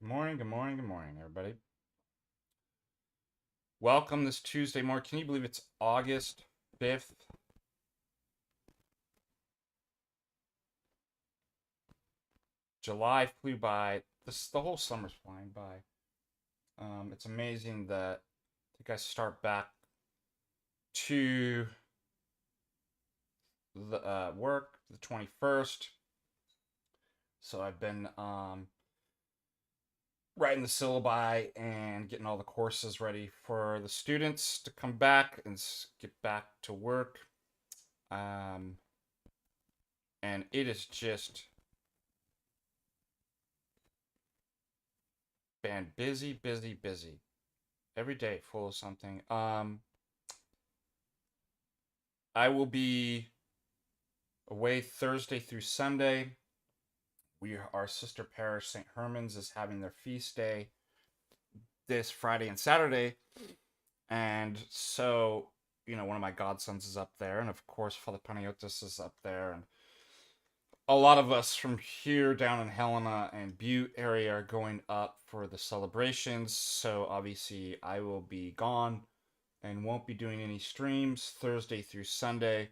Good morning, everybody. Welcome this Tuesday morning. Can you believe it's August 5th? July flew by. The whole summer's flying by. It's amazing that I think I start back to the work the 21st. So I've been writing the syllabi and getting all the courses ready for the students to come back and get back to work. Um, and it is just been busy. Every day full of something. I will be away Thursday through Sunday. Our sister parish, St. Herman's, is having their feast day this Friday and Saturday. And so, one of my godsons is up there, and of course Father Panagiotis is up there, and a lot of us from here down in Helena and Butte area are going up for the celebrations. So obviously I will be gone and won't be doing any streams Thursday through Sunday.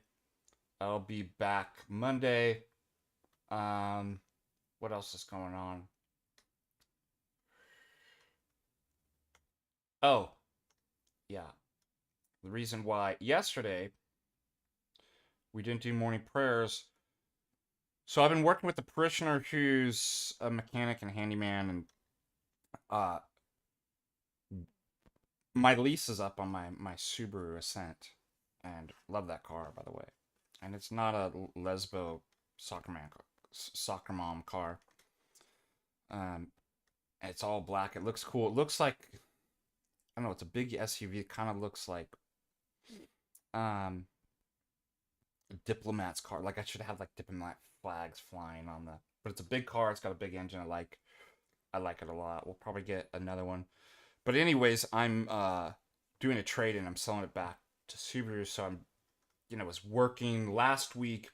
I'll be back Monday. What else is going on? Oh, yeah. The reason why yesterday we didn't do morning prayers. So I've been working with a parishioner who's a mechanic and handyman, and uh my lease is up on my Subaru Ascent, and love that car, by the way. And it's not a lesbo soccer mom car. Um, it's all black. It looks cool. It looks like, I don't know. It's a big SUV. It kind of looks like um a diplomat's car. Like I should have like diplomat flags flying on the. But it's a big car. It's got a big engine. I like it a lot. We'll probably get another one. But anyways, I'm doing a trade and I'm selling it back to Subaru. So I'm, was working last week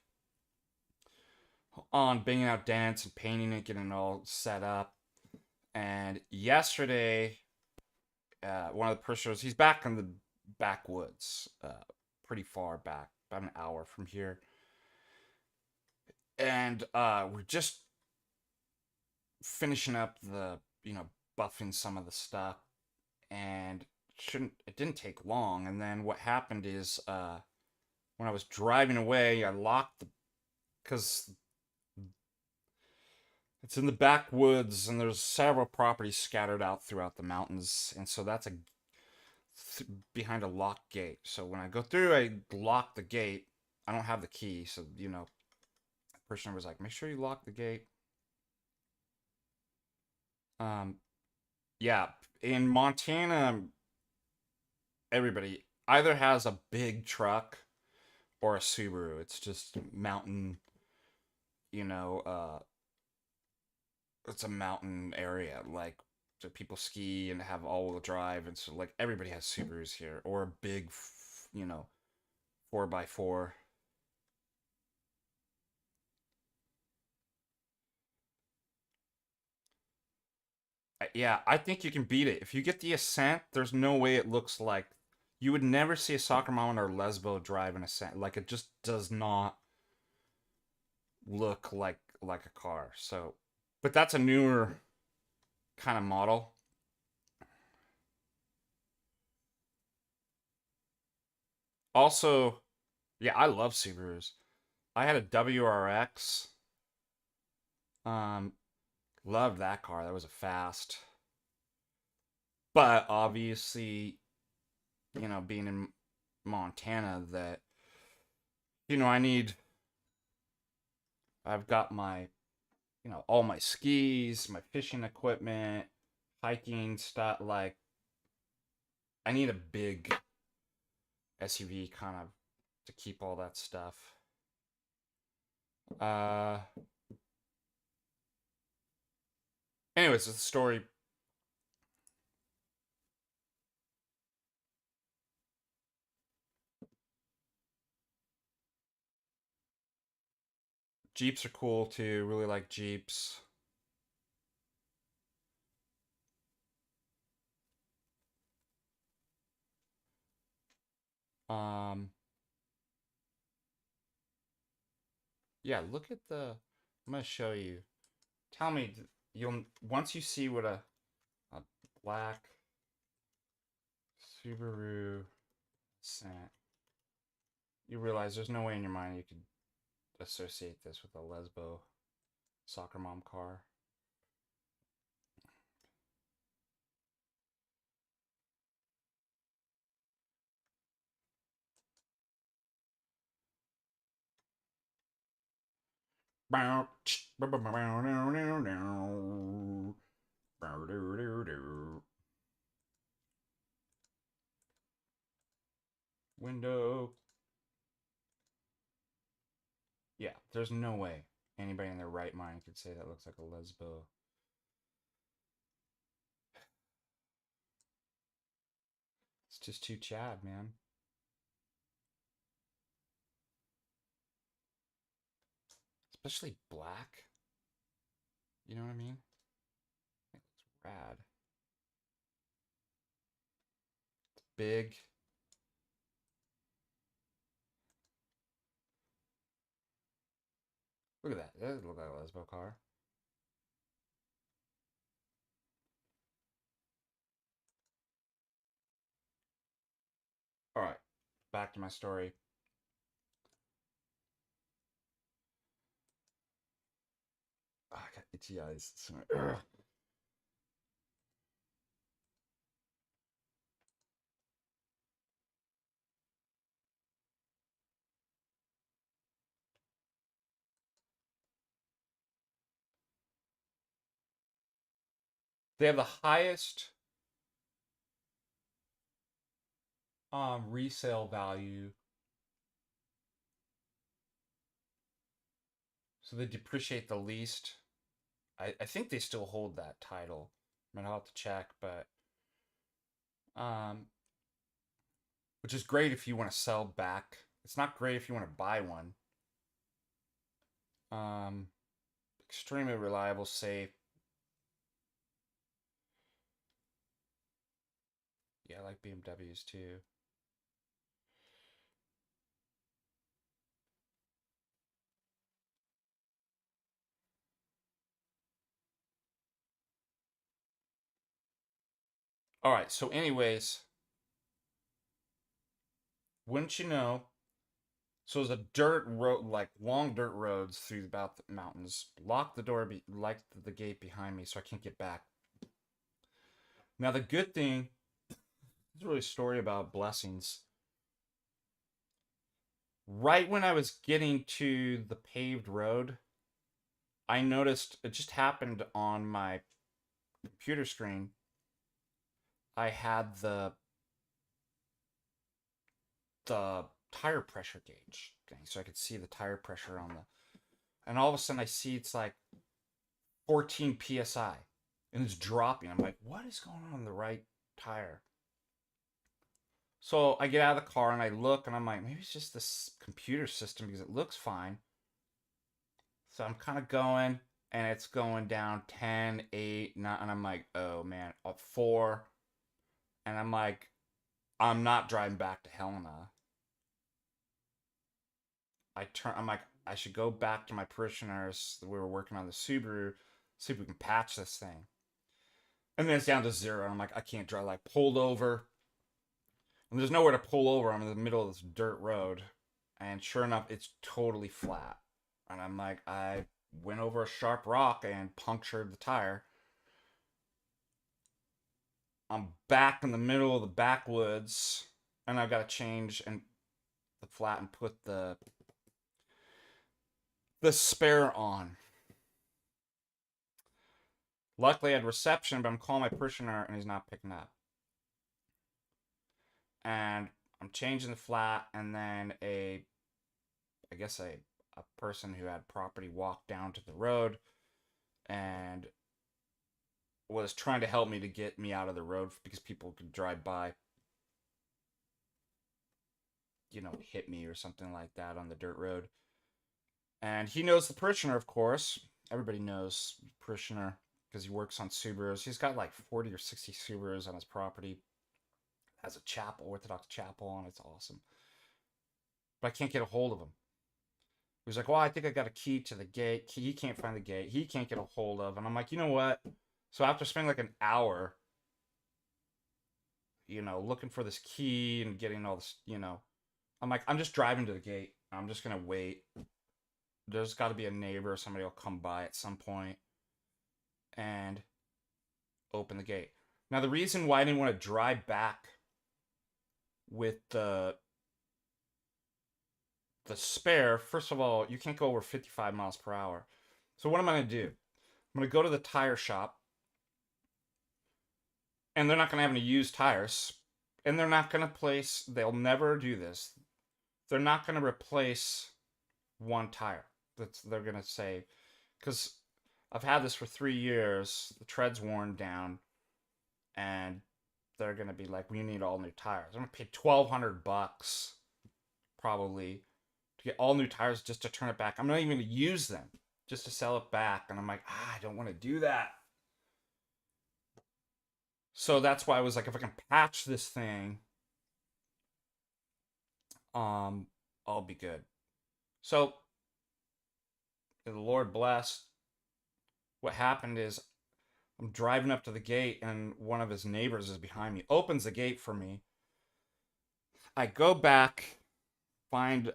on banging out dents and painting it, getting it all set up. And yesterday, one of the parishioners, he's back in the backwoods, pretty far back, about an hour from here. And we're just finishing up buffing some of the stuff. And it didn't take long. And then what happened is, when I was driving away, I locked because it's in the backwoods and there's several properties scattered out throughout the mountains, and so that's behind a locked gate. So when I go through, I lock the gate. I don't have the key, so the parishioner was like, "Make sure you lock the gate." Um, yeah, in Montana, everybody either has a big truck or a Subaru. It's just mountain, you know, uh, it's a mountain area. Like, so people ski and have all-wheel drive, and so like everybody has Subarus here or a big, 4x4. Yeah, I think you can beat it. If you get the Ascent, there's no way it looks like you would never see a soccer mom or lesbo drive an Ascent. Like it just does not look like a car. So, but that's a newer kind of model. Also, yeah, I love Subarus. I had a WRX. Um, Loved that car. That was a fast. But obviously, being in Montana, that I need. I've got my, all my skis, my fishing equipment, hiking stuff. Like, I need a big SUV kind of to keep all that stuff. Uh, Anyways, the story. Jeeps are cool too. Really like Jeeps. Um, yeah, look at the. I'm gonna show you. Tell me, you'll once you see what a black Subaru Ascent, you realize there's no way in your mind you could associate this with a lesbo soccer mom car. Window. Yeah, there's no way anybody in their right mind could say that looks like a lesbo. It's just too Chad, man. Especially black. You know what I mean? It looks rad. It's big. Look at that. That doesn't look like a lesbo car. All right, back to my story. Oh, I got itchy eyes. They have the highest resale value, so they depreciate the least. I think they still hold that title. I mean, I'll have to check, but um, which is great if you want to sell back. It's not great if you want to buy one. Um, extremely reliable, safe. Yeah, I like BMWs too. All right, so anyways, wouldn't you know? So there's a dirt road, like long dirt roads through about the mountains. Lock the door, like the gate behind me, so I can't get back. Now the good thing, it's really a story about blessings. Right when I was getting to the paved road, I noticed it just happened on my computer screen. I had the tire pressure gauge thing, so I could see the tire pressure on the. And all of a sudden, I see it's like 14 psi, and it's dropping. I'm like, what is going on the right tire? So I get out of the car and I look, and I'm like, maybe it's just this computer system because it looks fine. So I'm kind of going, and it's going down 10, 8, 9, and I'm like, oh man, 4. And I'm like, I'm not driving back to Helena. I'm like, I should go back to my parishioners. We were working on the Subaru, see if we can patch this thing. And then it's down to 0. And I'm like, I can't drive. Like, pulled over. And there's nowhere to pull over. I'm in the middle of this dirt road. And sure enough, it's totally flat. And I'm like, I went over a sharp rock and punctured the tire. I'm back in the middle of the backwoods. And I've got to change and the flat and put the spare on. Luckily, I had reception, but I'm calling my parishioner and he's not picking up. And I'm changing the flat, and then I guess a person who had property walked down to the road and was trying to help me to get me out of the road because people could drive by, hit me or something like that on the dirt road. And he knows the parishioner, of course. Everybody knows parishioner because he works on Subarus. He's got like 40 or 60 Subarus on his property. Has a chapel, Orthodox chapel, and it's awesome. but I can't get a hold of him. He was like, well, I think I got a key to the gate. He can't find the gate. He can't get a hold of. And I'm like, you know what? So after spending like an hour, looking for this key and getting all this, I'm like, I'm just driving to the gate. I'm just going to wait. There's got to be a neighbor. Somebody will come by at some point and open the gate. Now, the reason why I didn't want to drive back with the spare, first of all, you can't go over 55 miles per hour. So what am I going to do? I'm going to go to the tire shop, and they're not going to have any used tires, and they're not going to they'll never do this. They're not going to replace one tire. They're going to say, because I've had this for 3 years, the tread's worn down, and they're going to be like, we need all new tires. I'm going to pay $1,200 probably to get all new tires just to turn it back. I'm not even going to use them, just to sell it back. And I'm like, I don't want to do that. So that's why I was like, if I can patch this thing, I'll be good. So the Lord blessed. What happened is I'm driving up to the gate, and one of his neighbors is behind me, opens the gate for me. I go back, find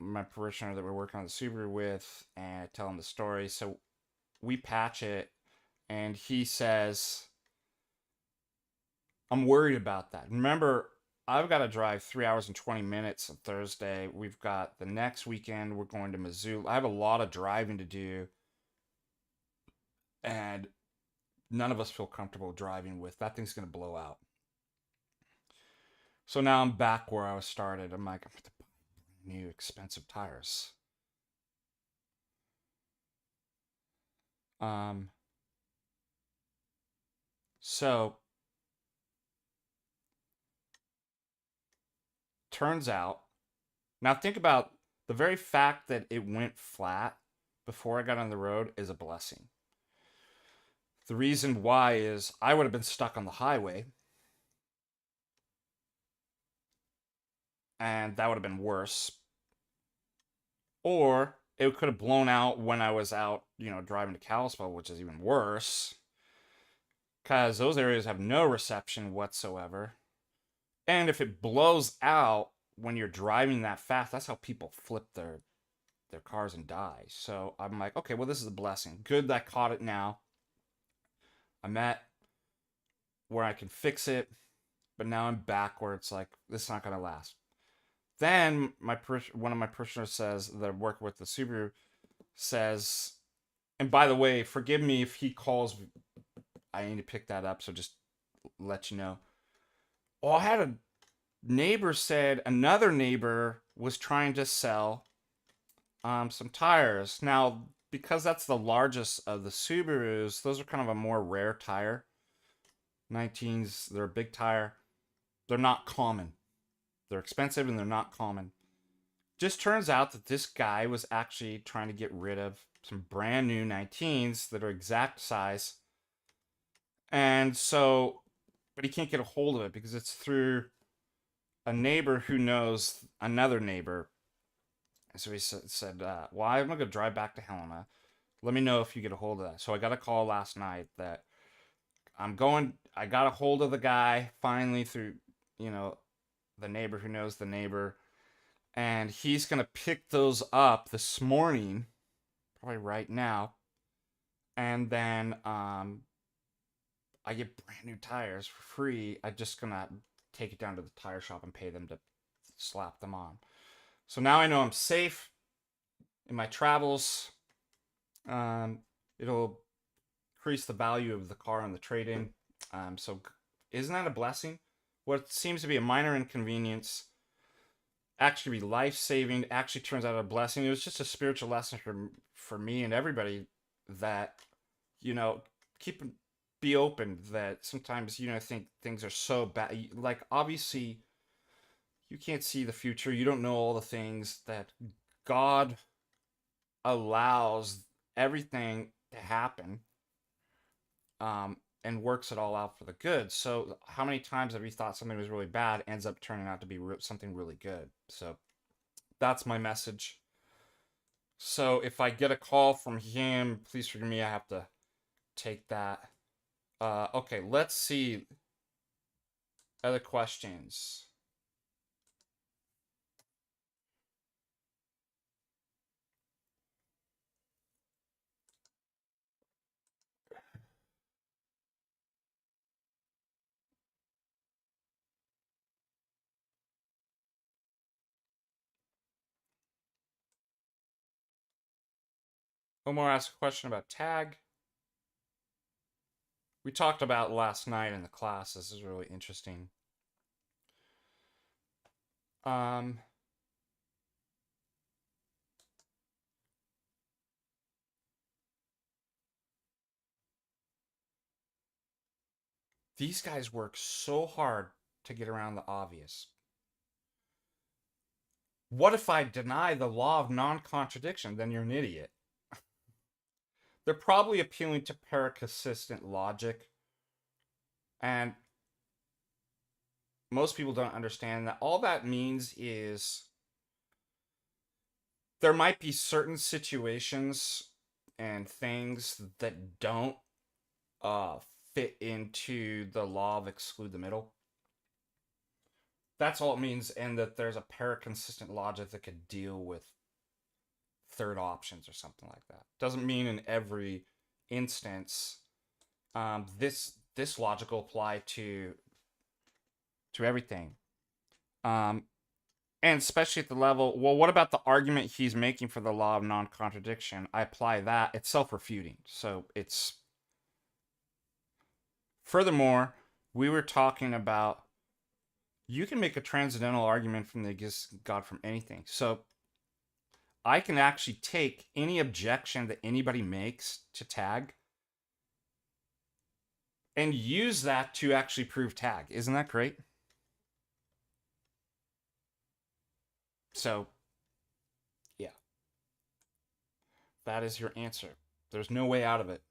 my parishioner that we're working on the Subaru with, and I tell him the story. So we patch it, and he says, I'm worried about that. Remember, I've got to drive 3 hours and 20 minutes on Thursday. We've got the next weekend, we're going to Missoula. I have a lot of driving to do, and none of us feel comfortable driving with. That thing's going to blow out. So now I'm back where I was started. I'm like, I'm going to buy new expensive tires. So turns out, now think about the very fact that it went flat before I got on the road is a blessing. The reason why is I would have been stuck on the highway, and that would have been worse. Or it could have blown out when I was out, driving to Kalispell, which is even worse, because those areas have no reception whatsoever. And if it blows out when you're driving that fast, that's how people flip their cars and die. So I'm like, okay, well, this is a blessing. Good that I caught it now. I'm at where I can fix it, but now I'm back where it's like, this is not going to last. Then one of my parishioners says, that I work with the Subaru, says, and by the way, forgive me if he calls, I need to pick that up, so just let you know. Well, I had a neighbor said another neighbor was trying to sell some tires. Now, because that's the largest of the Subarus, those are kind of a more rare tire. 19s, they're a big tire. They're not common. They're expensive and they're not common. Just turns out that this guy was actually trying to get rid of some brand new 19s that are exact size. And so, but he can't get a hold of it because it's through a neighbor who knows another neighbor. And so he said, well, I'm going to drive back to Helena. Let me know if you get a hold of that. So I got a call last night that I got a hold of the guy finally through, the neighbor who knows the neighbor. And he's going to pick those up this morning, probably right now. And then I get brand new tires for free. I'm just going to take it down to the tire shop and pay them to slap them on. So now I know I'm safe in my travels. It'll increase the value of the car on the trade-in. So isn't that a blessing? What seems to be a minor inconvenience actually be life-saving, actually turns out a blessing. It was just a spiritual lesson for me and everybody that, be open, that sometimes, think things are so bad. Like, obviously, you can't see the future. You don't know all the things that God allows everything to happen, and works it all out for the good. So how many times have you thought something was really bad ends up turning out to be something really good? So That's my message. So if I get a call from him, please forgive me, I have to take that. Okay, let's see. Other questions. Omar asked a question about tag. We talked about last night in the class. This is really interesting. These guys work so hard to get around the obvious. What if I deny the law of non-contradiction? Then you're an idiot. They're probably appealing to paraconsistent logic. And most people don't understand that. All that means is there might be certain situations and things that don't fit into the law of exclude the middle. That's all it means, and that there's a paraconsistent logic that could deal with third options or something like that. Doesn't mean in every instance this logic will apply to everything. And especially at the level, well, what about the argument he's making for the law of non-contradiction? I apply that, it's self-refuting. So it's... Furthermore, we were talking about you can make a transcendental argument from the existence of God from anything. So I can actually take any objection that anybody makes to tag and use that to actually prove tag. Isn't that great? So, yeah. That is your answer. There's no way out of it.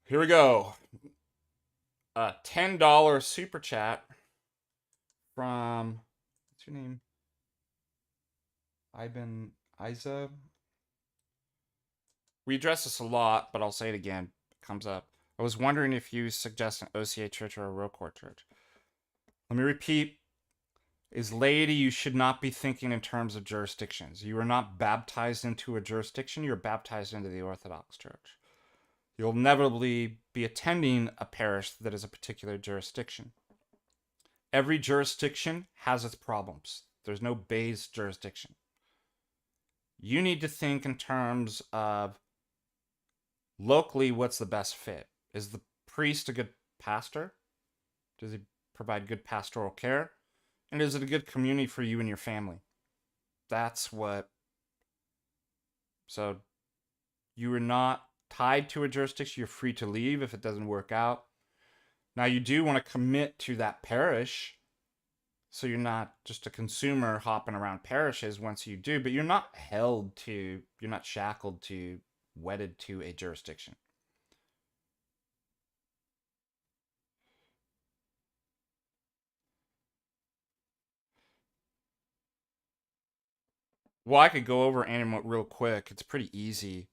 Here we go. A $10 super chat from, what's your name? Isa. We address this a lot, but I'll say it again. It comes up. I was wondering if you suggest an OCA church or a real court church. Let me repeat. As laity, you should not be thinking in terms of jurisdictions. You are not baptized into a jurisdiction. You're baptized into the Orthodox Church. You'll inevitably be attending a parish that is a particular jurisdiction. Every jurisdiction has its problems. There's no base jurisdiction. You need to think in terms of locally, what's the best fit? Is the priest a good pastor? Does he provide good pastoral care? And is it a good community for you and your family? That's what... So you are not tied to a jurisdiction. You're free to leave if it doesn't work out. Now, you do want to commit to that parish, so you're not just a consumer hopping around parishes once you do, but you're not you're not shackled to, wedded to a jurisdiction. Well, I could go over Animal real quick. It's pretty easy.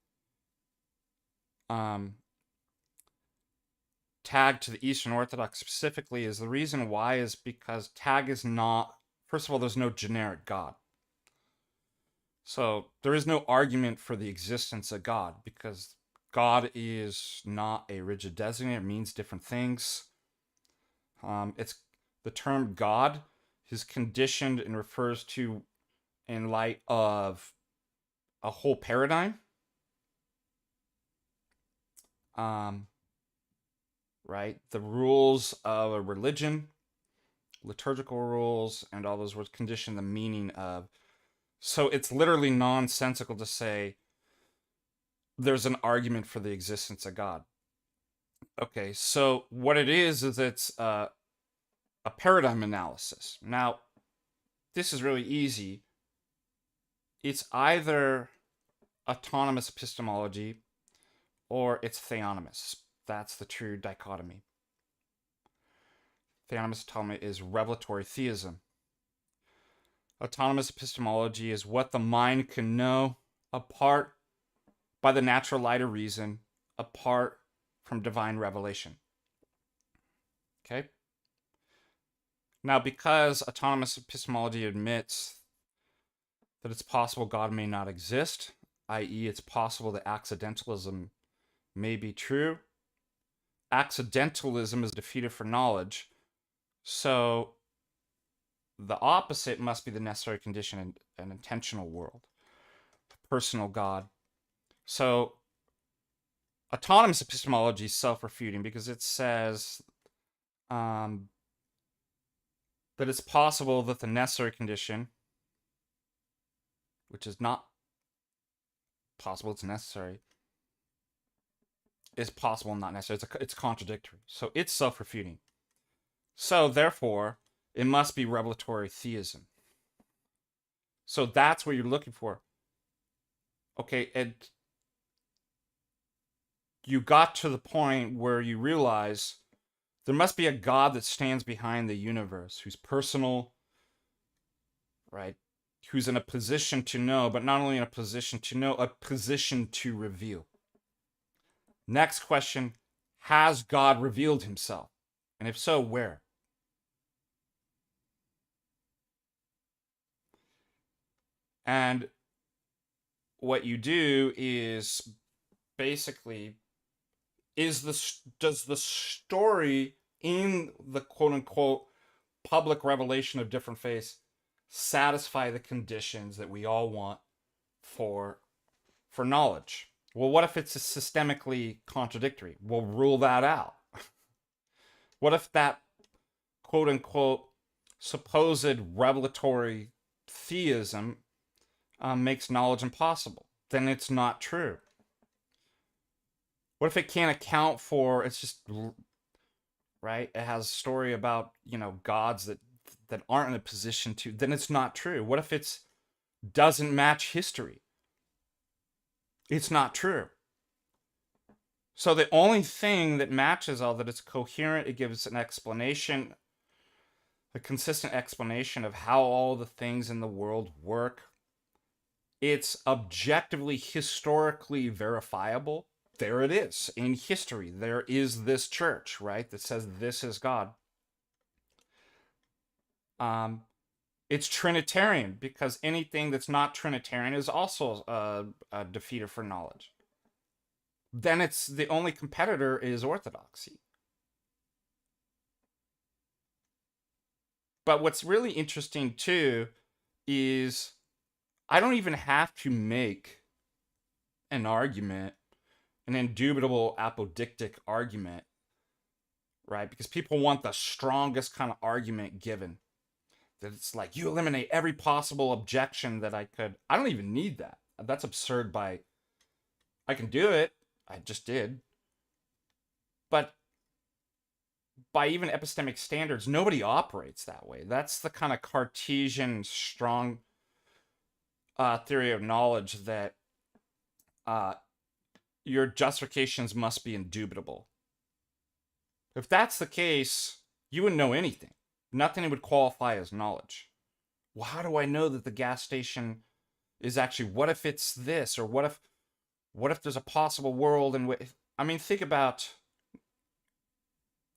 Tag to the Eastern Orthodox specifically is the reason why is because tag is not, first of all, there's no generic God. So there is no argument for the existence of God because God is not a rigid designate. It means different things. It's the term God is conditioned and refers to in light of a whole paradigm. Right? The rules of a religion, liturgical rules, and all those words condition the meaning of. So it's literally nonsensical to say there's an argument for the existence of God. Okay, so what it is it's a paradigm analysis. Now, this is really easy. It's either autonomous epistemology or it's theonomous. That's the true dichotomy. theonomous autonomy is revelatory theism. Autonomous epistemology is what the mind can know apart by the natural light of reason, apart from divine revelation. Okay? Now, because autonomous epistemology admits that it's possible God may not exist, i.e., it's possible that accidentalism may be true, accidentalism is defeated for knowledge, so the opposite must be the necessary condition in an intentional world, personal God. So autonomous epistemology is self-refuting because it says that it's possible that the necessary condition, which is not possible, it's necessary, is possible and not necessary. It's contradictory. So it's self-refuting. So therefore, it must be revelatory theism. So that's what you're looking for. Okay, and you got to the point where you realize there must be a God that stands behind the universe, who's personal, right? Who's in a position to know, but not only in a position to know, a position to reveal. Next question, has God revealed himself? And if so, where? And what you do is basically, does the story in the quote-unquote public revelation of different faiths satisfy the conditions that we all want for knowledge? Well, what if it's systemically contradictory? We'll rule that out. What if that quote-unquote supposed revelatory theism makes knowledge impossible? Then it's not true. What if it can't account for, it's just, right? It has a story about, gods that aren't in a position to, then it's not true. What if it doesn't match history? It's not true. So the only thing that matches all that, it's coherent, it gives an explanation, a consistent explanation of how all the things in the world work. It's objectively, historically verifiable. There it is in history. There is this church, right, that says this is God. It's Trinitarian because anything that's not Trinitarian is also a defeater for knowledge. Then it's the only competitor is Orthodoxy. But what's really interesting too is I don't even have to make an argument, an indubitable apodictic argument, right? Because people want the strongest kind of argument given. That it's like, you eliminate every possible objection that I could. I don't even need that. That's absurd I can do it. I just did. But by even epistemic standards, nobody operates that way. That's the kind of Cartesian, strong theory of knowledge that your justifications must be indubitable. If that's the case, you wouldn't know anything. Nothing would qualify as knowledge. Well, how do I know that the gas station is actually, what if it's this? Or what if there's a possible world in which, think about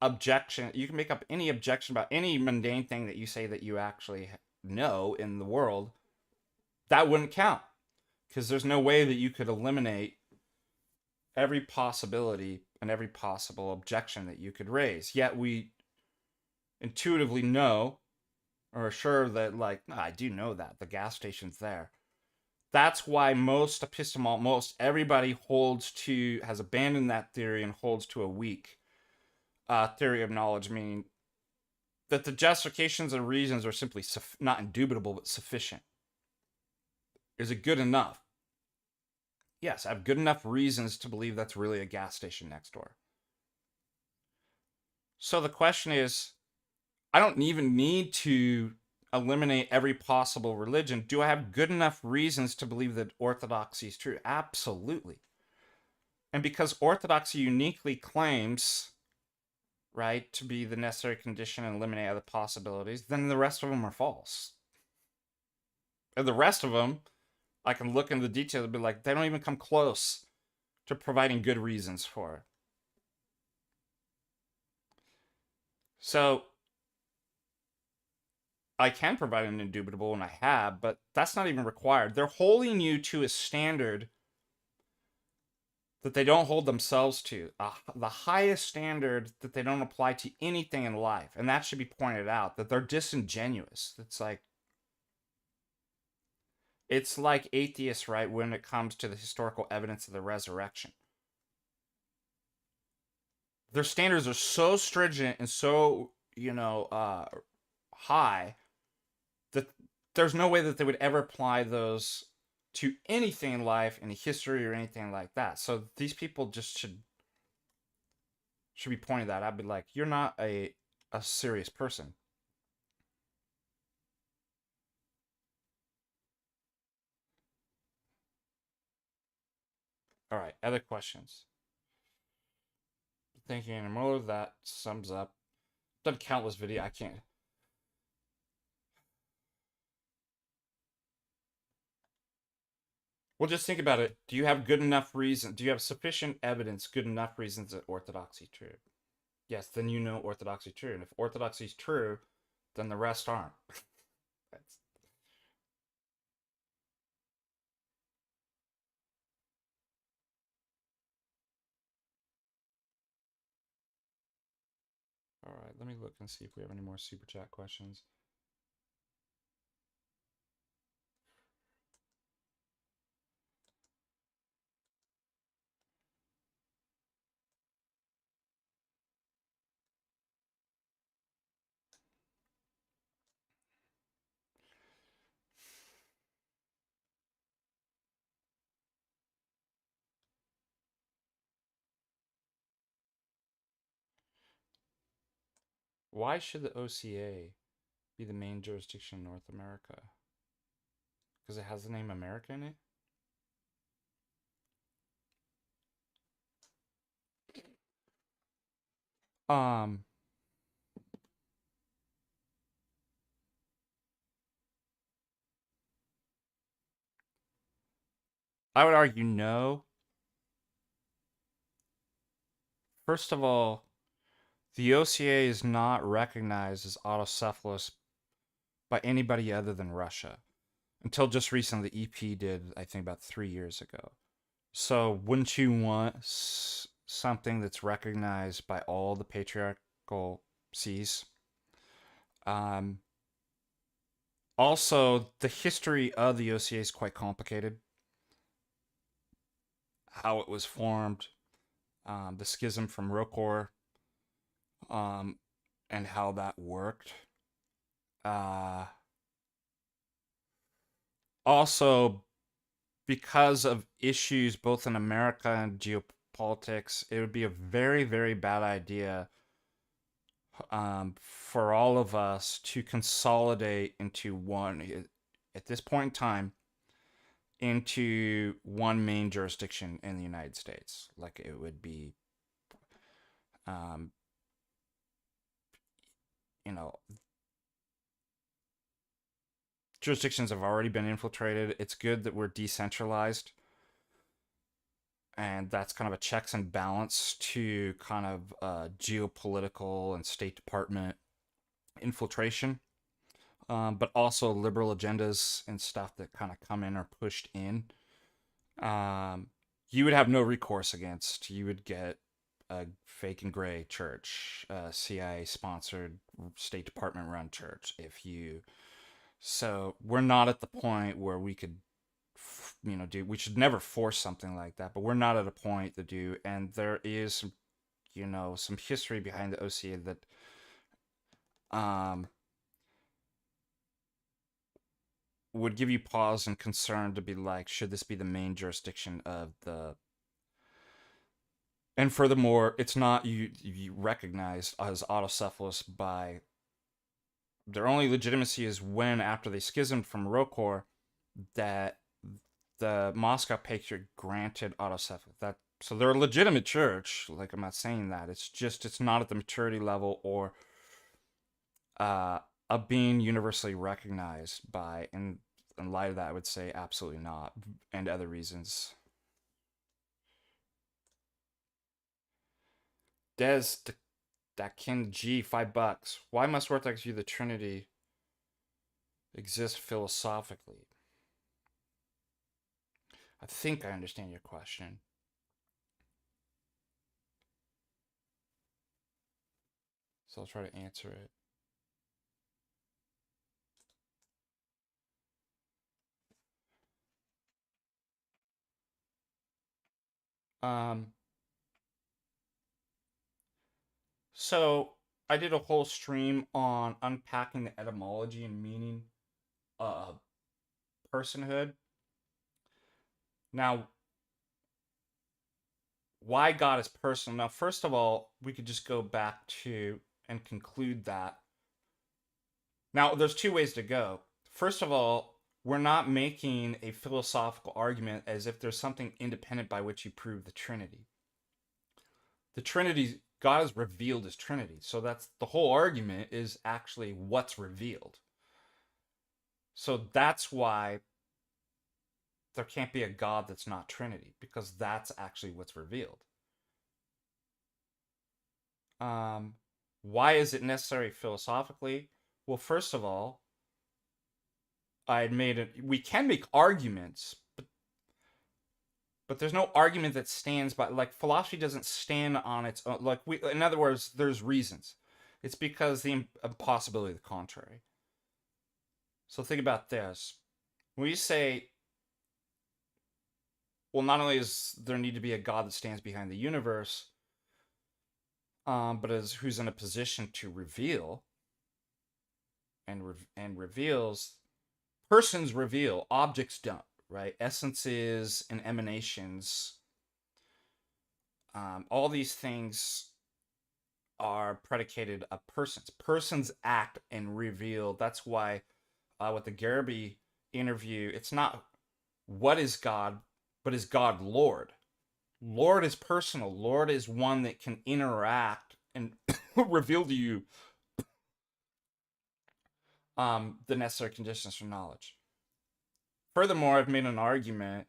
objection. You can make up any objection about any mundane thing that you say that you actually know in the world. That wouldn't count. Because there's no way that you could eliminate every possibility and every possible objection that you could raise. Yet we intuitively know, or are sure that, I do know that the gas station's there. That's why most everybody has abandoned that theory and holds to a weak theory of knowledge, meaning that the justifications and reasons are simply not indubitable, but sufficient. Is it good enough? Yes, I have good enough reasons to believe that's really a gas station next door. So the question is, I don't even need to eliminate every possible religion. Do I have good enough reasons to believe that orthodoxy is true? Absolutely. And because orthodoxy uniquely claims right, to be the necessary condition and eliminate other possibilities, then the rest of them are false. And the rest of them, I can look into the details and be like, they don't even come close to providing good reasons for it. So I can provide an indubitable, and I have, but that's not even required. They're holding you to a standard that they don't hold themselves to, the highest standard that they don't apply to anything in life. And that should be pointed out, that they're disingenuous. It's like atheists, right, when it comes to the historical evidence of the resurrection. Their standards are so stringent and so, high that there's no way that they would ever apply those to anything in life, any history or anything like that. So these people just should be pointing that out. I'd be like, you're not a serious person. All right, other questions. Thinking more of that sums up. Done countless video. I can't. Well, just think about it. Do you have good enough reason? Do you have sufficient evidence, good enough reasons that orthodoxy is true? Yes, then you know orthodoxy is true. And if orthodoxy is true, then the rest aren't. That's... All right, let me look and see if we have any more super chat questions. Why should the OCA be the main jurisdiction in North America? Because it has the name America in it? Um, I would argue no. First of all, the OCA is not recognized as autocephalous by anybody other than Russia. Until just recently, the EP did, I think, about 3 years ago. So, wouldn't you want something that's recognized by all the patriarchal sees? Um, Also, the history of the OCA is quite complicated. How it was formed, the schism from Rokor, um, and how that worked. Uh, Also, because of issues both in America and geopolitics, it would be a very, very bad idea for all of us to consolidate into one, at this point in time, into one main jurisdiction in the United States. Like it would be, um, you know, jurisdictions have already been infiltrated. It's good that we're decentralized. And that's kind of a checks and balance to kind of geopolitical and State Department infiltration, but also liberal agendas and stuff that kind of come in or pushed in. You would have no recourse against. You would get a fake and gray church, a CIA sponsored, State Department run church. If you, so we're not at the point where we could, do. We should never force something like that, but we're not at a point to do. And there is, some history behind the OCA that, would give you pause and concern to be like, should this be the main jurisdiction of the? And furthermore, it's not you recognized as autocephalous by. Their only legitimacy is when, after they schismed from Rokor, that the Moscow Patriarch granted autocephalous. So they're a legitimate church. Like, I'm not saying that. It's just it's not at the maturity level or of being universally recognized by. And in light of that, I would say absolutely not, and other reasons. Des, that Ken G, $5. Why must Orthodox view the Trinity exist philosophically? I think I understand your question. So I'll try to answer it. Um, so I did a whole stream on unpacking the etymology and meaning of personhood. Now, why God is personal? Now, first of all, we could just go back to and conclude that. Now, there's two ways to go. First of all, we're not making a philosophical argument as if there's something independent by which you prove the Trinity. The Trinity, God has revealed his Trinity. So that's the whole argument is actually what's revealed. So that's why there can't be a God that's not Trinity, because that's actually what's revealed. Why is it necessary philosophically? Well, first of all, I had made it. We can make arguments, but there's no argument that stands by. Like, philosophy doesn't stand on its own. Like, in other words, there's reasons. It's because the impossibility of the contrary. So think about this. When we say, well, not only is there need to be a God that stands behind the universe, but is who's in a position to reveal and reveals. Persons reveal, objects don't, right? Essences and emanations, all these things are predicated of persons. Persons act and reveal. That's why with the Garrity interview, it's not what is God, but is God Lord. Lord is personal. Lord is one that can interact and reveal to you the necessary conditions for knowledge. Furthermore, I've made an argument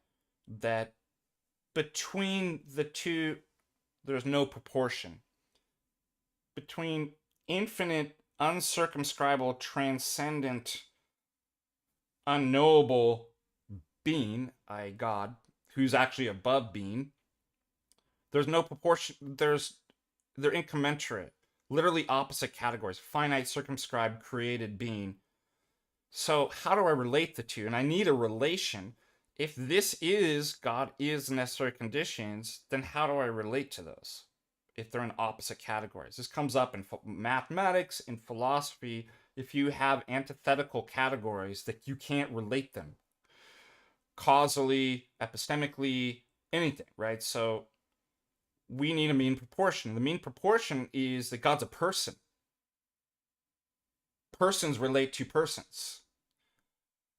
that between the two, there's no proportion. Between infinite, uncircumscribable, transcendent, unknowable being, i.e., God, who's actually above being, there's no proportion. They're incommensurate, literally opposite categories: finite, circumscribed, created being. So how do I relate the two? And I need a relation. If this is God is necessary conditions, then how do I relate to those? If they're in opposite categories. This comes up in mathematics, in philosophy. If you have antithetical categories that you can't relate them causally, epistemically, anything, right? So we need a mean proportion. The mean proportion is that God's a person. Persons relate to persons.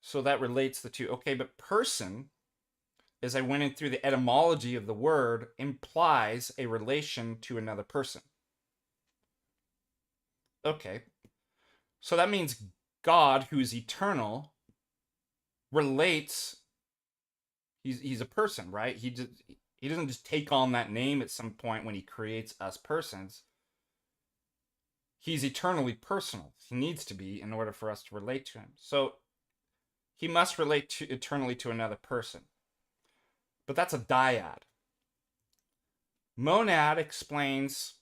So that relates the two. Okay, but person, as I went in through the etymology of the word, implies a relation to another person. Okay, so that means God, who is eternal, relates. He's a person, right? He doesn't just take on that name at some point when he creates us persons. He's eternally personal. He needs to be in order for us to relate to him. So he must relate eternally to another person. But that's a dyad. Monad explains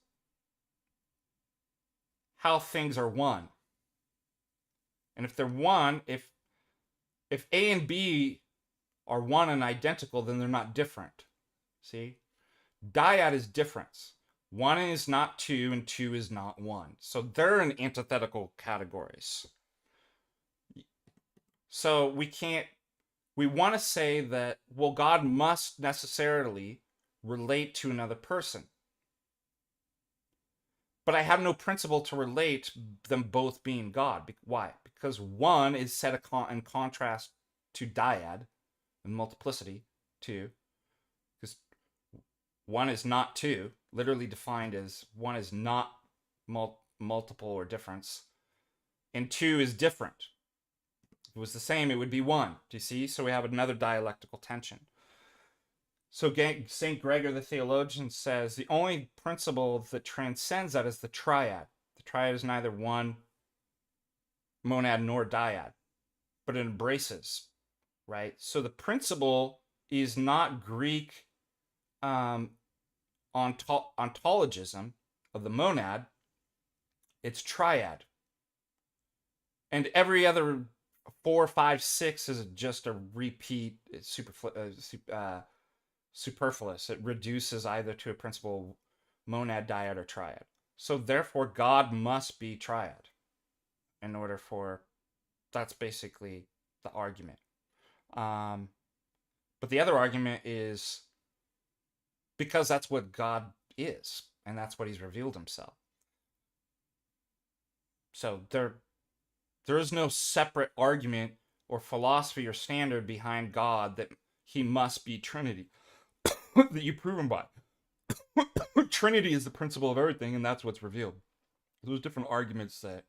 how things are one. And if they're one, if A and B are one and identical, then they're not different. See? Dyad is difference. One is not two, and two is not one. So they're in antithetical categories. So we want to say that, well, God must necessarily relate to another person. But I have no principle to relate them both being God. Why? Because one is set in contrast to dyad and multiplicity, two. Because One is not two, literally defined as one is not multiple or difference, and two is different. If it was the same, it would be one. Do you see? So we have another dialectical tension. So St. Gregor the theologian says the only principle that transcends that is the triad. The triad is neither one monad nor dyad, but it embraces, right? So the principle is not Greek ontologism of the monad, it's triad. And every other 4, 5, 6 is just a repeat. It's superfluous. It reduces either to a principle monad, dyad, or triad. So therefore, God must be triad in order for. That's basically the argument. But the other argument is because that's what God is, and that's what He's revealed Himself. So there is no separate argument or philosophy or standard behind God that He must be Trinity that you prove Him by. Trinity is the principle of everything, and that's what's revealed. There's different arguments that.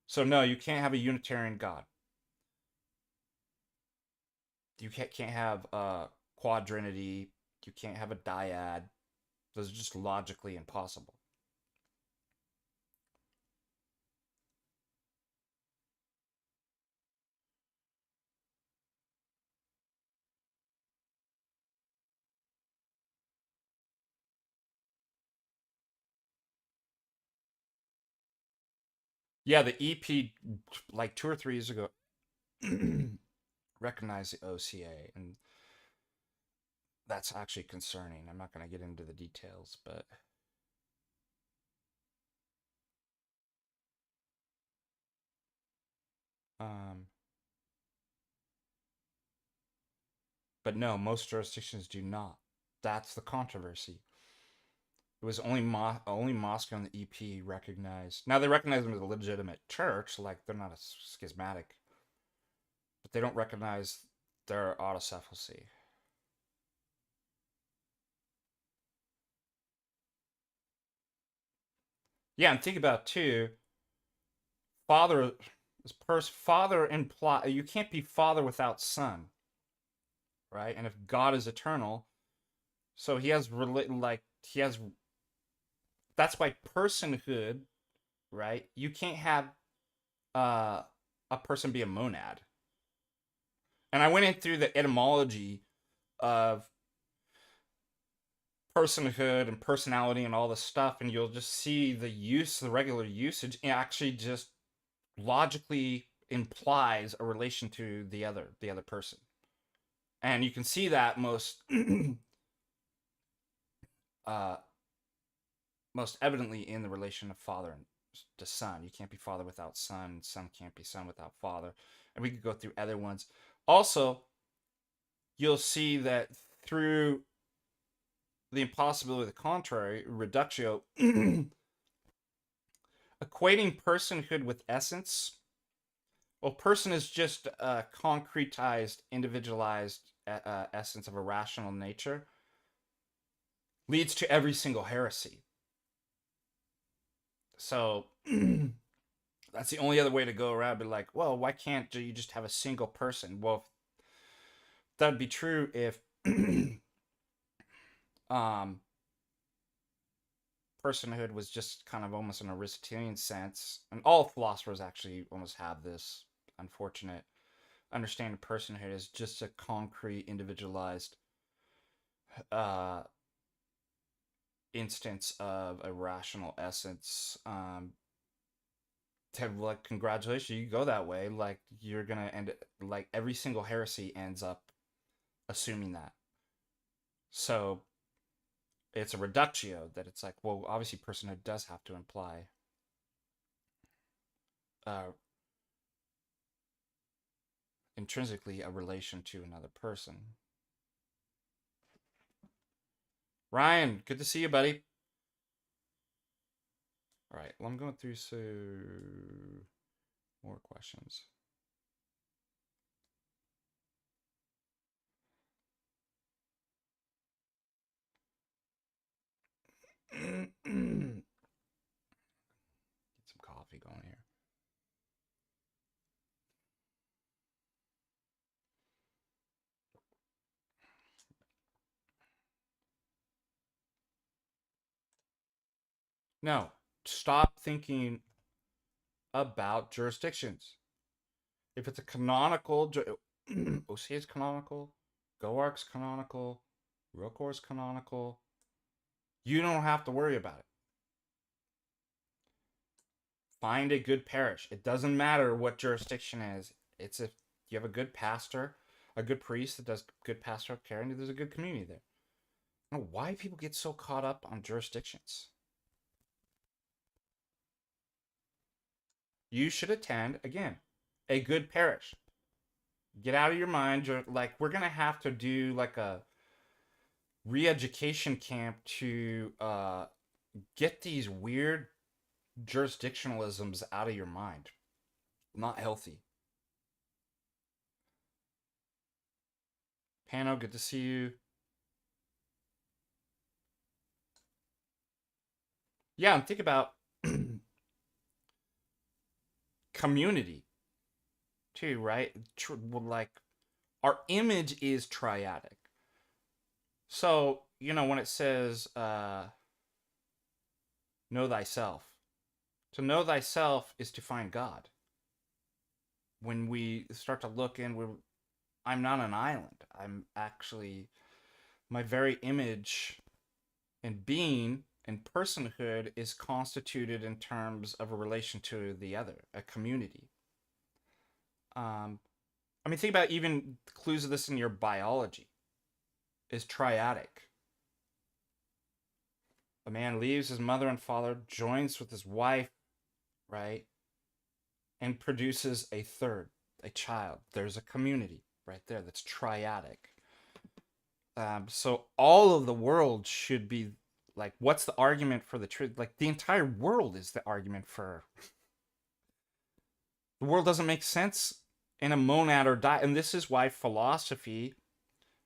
So no, you can't have a Unitarian God. You can't have a quadrinity. You can't have a dyad. Those are just logically impossible. Yeah, the EP like 2 or 3 years ago recognized the OCA, and that's actually concerning. I'm not going to get into the details, um, but no, most jurisdictions do not. That's the controversy. It was only Moscow and the EP recognized. Now they recognize them as a legitimate church, like they're not a schismatic, but they don't recognize their autocephalcy. Yeah, and think about too, father father imply you can't be father without son, right? And if God is eternal, so he has like he has that's why personhood, right? You can't have uh a person be a monad. And I went in through the etymology of personhood and personality and all this stuff, and you'll just see the regular usage actually just logically implies a relation to the other person. And you can see that uh, most evidently in the relation of father and to son. You can't be father without son. Son can't be son without father. And we could go through other ones. Also, you'll see that through the impossibility of the contrary, reductio, equating personhood with essence. Well, person is just a concretized, individualized essence of a rational nature, leads to every single heresy. So that's the only other way to go around. Be like, well, why can't you just have a single person? Well, that'd be true if um, personhood was just kind of almost an Aristotelian sense, and all philosophers actually almost have this unfortunate understanding of personhood as just a concrete, individualized instance of a rational essence. To like, congratulations, you go that way. Like you're gonna end it, like every single heresy ends up assuming that. So it's a reductio that it's like, well, obviously personhood does have to imply uh, intrinsically a relation to another person. Ryan, good to see you, buddy. All right, well, I'm going through some more questions. Get some coffee going here. No, stop thinking about jurisdictions. If it's a canonical, OC is canonical, Goark's canonical, Rokor's canonical, you don't have to worry about it. Find a good parish. It doesn't matter what jurisdiction is. It's if you have a good pastor, a good priest that does good pastoral care, and there's a good community there. I don't know why people get so caught up on jurisdictions. You should attend, again, a good parish. Get out of your mind. Like, we're going to have to do like a re-education camp to get these weird jurisdictionalisms out of your mind. Not healthy. Pano, good to see you. Yeah, and think about community too, right? Like, our image is triadic. So, when it says know thyself, to know thyself is to find God. When we start to look in, I'm not an island. I'm actually, my very image and being and personhood is constituted in terms of a relation to the other, a community. Think about even clues of this in your biology. Is triadic. A man leaves his mother and father, joins with his wife, right? And produces a third, a child. There's a community right there that's triadic. So all of the world should be like, what's the argument for the truth? Like, the entire world is the argument for. The world doesn't make sense in a monad or and this is why philosophy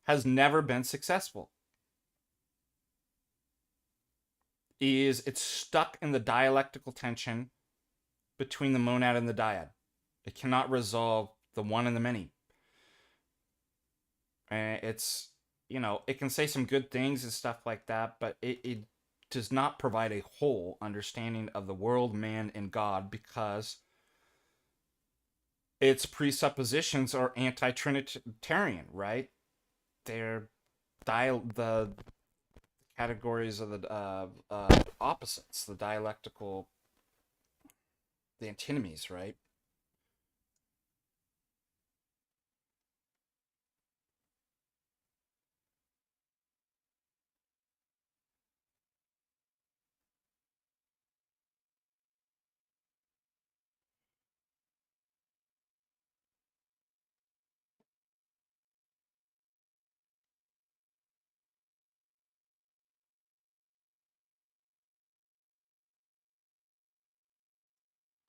has never been successful. It's stuck in the dialectical tension between the monad and the dyad. It cannot resolve the one and the many. And it's, it can say some good things and stuff like that, but it does not provide a whole understanding of the world, man, and God, because its presuppositions are anti-Trinitarian, right? They're the categories of the opposites, the dialectical, the antinomies, right?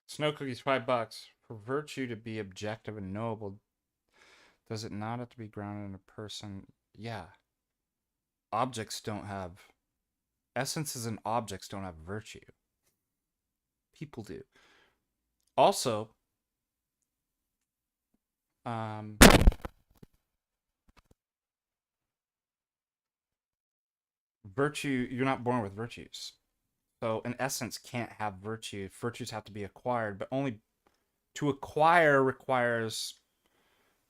Snow cookies, $5. For virtue to be objective and knowable, does it not have to be grounded in a person? Yeah. Objects don't have. Essences and objects don't have virtue. People do. Also, virtue, you're not born with virtues. So an essence can't have virtue. Virtues have to be acquired, but only to acquire requires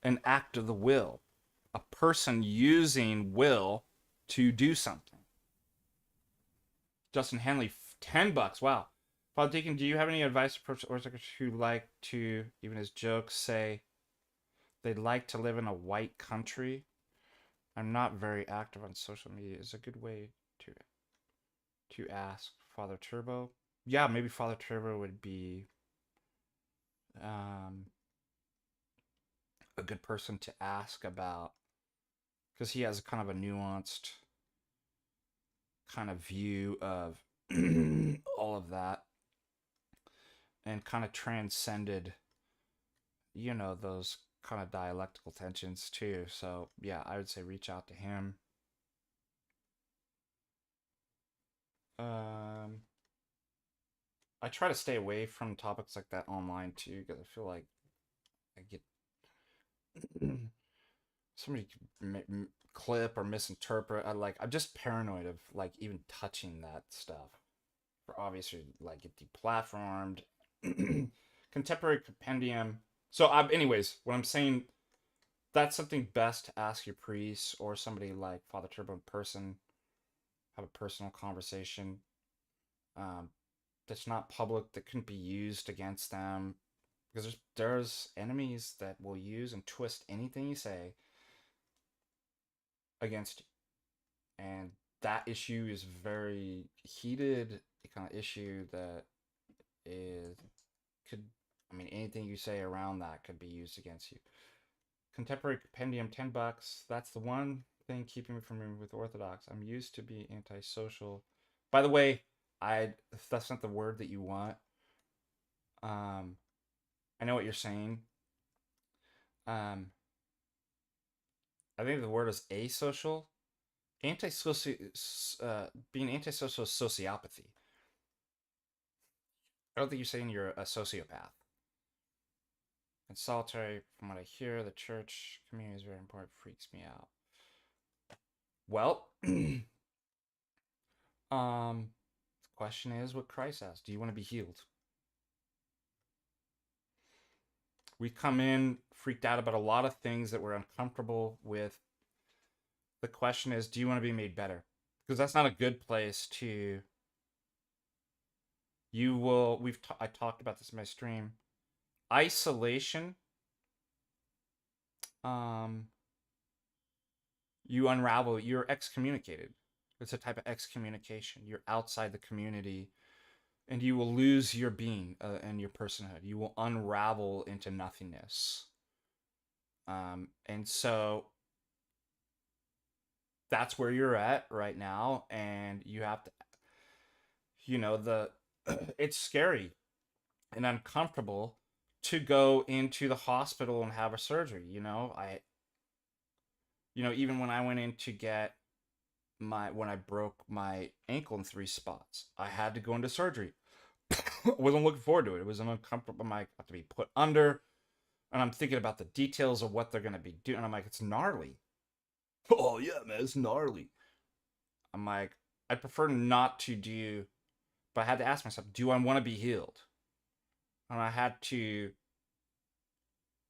an act of the will. A person using will to do something. Justin Henley, $10. Wow. Father Deacon, do you have any advice for Orthodox who like to, even as jokes, say they'd like to live in a white country? I'm not very active on social media. Is a good way to ask Father Turbo. Yeah, maybe Father Turbo would be a good person to ask about, because he has kind of a nuanced kind of view of all of that, and kind of transcended, those kind of dialectical tensions too. So yeah, I would say reach out to him. Um, I try to stay away from topics like that online too, because I feel like I get somebody could clip or misinterpret. I'm just paranoid of like even touching that stuff for obviously like get deplatformed. Contemporary compendium. So, anyways, what I'm saying, that's something best to ask your priest or somebody like Father Turbo in person. Have a personal conversation. Um, that's not public. That couldn't be used against them, because there's enemies that will use and twist anything you say against you, and that issue is very heated kind of issue that is could I mean anything you say around that could be used against you. Contemporary compendium, $10. That's the one thing keeping me from moving with Orthodox. I'm used to be antisocial. By the way, if that's not the word that you want, um, I know what you're saying. Um, I think the word is asocial. Antisocial, being antisocial is sociopathy. I don't think you're saying you're a sociopath. And solitary, from what I hear, the church community is very important. Freaks me out. Well, the question is what Christ asks. Do you want to be healed? We come in freaked out about a lot of things that we're uncomfortable with. The question is, do you want to be made better? Because that's not a good place to. You will. I talked about this in my stream. Isolation. You unravel. You're excommunicated. It's a type of excommunication. You're outside the community, and you will lose your being and your personhood. You will unravel into nothingness. And so that's where you're at right now, and you have to, it's scary and uncomfortable to go into the hospital and have a surgery. Even when I went in to get when I broke my ankle in 3 spots, I had to go into surgery. Wasn't looking forward to it. It was an uncomfortable. I might have to be put under, and I'm thinking about the details of what they're gonna be doing. And I'm like, it's gnarly. Oh yeah, man, it's gnarly. I'm like, I prefer not to do, but I had to ask myself, do I want to be healed? And I had to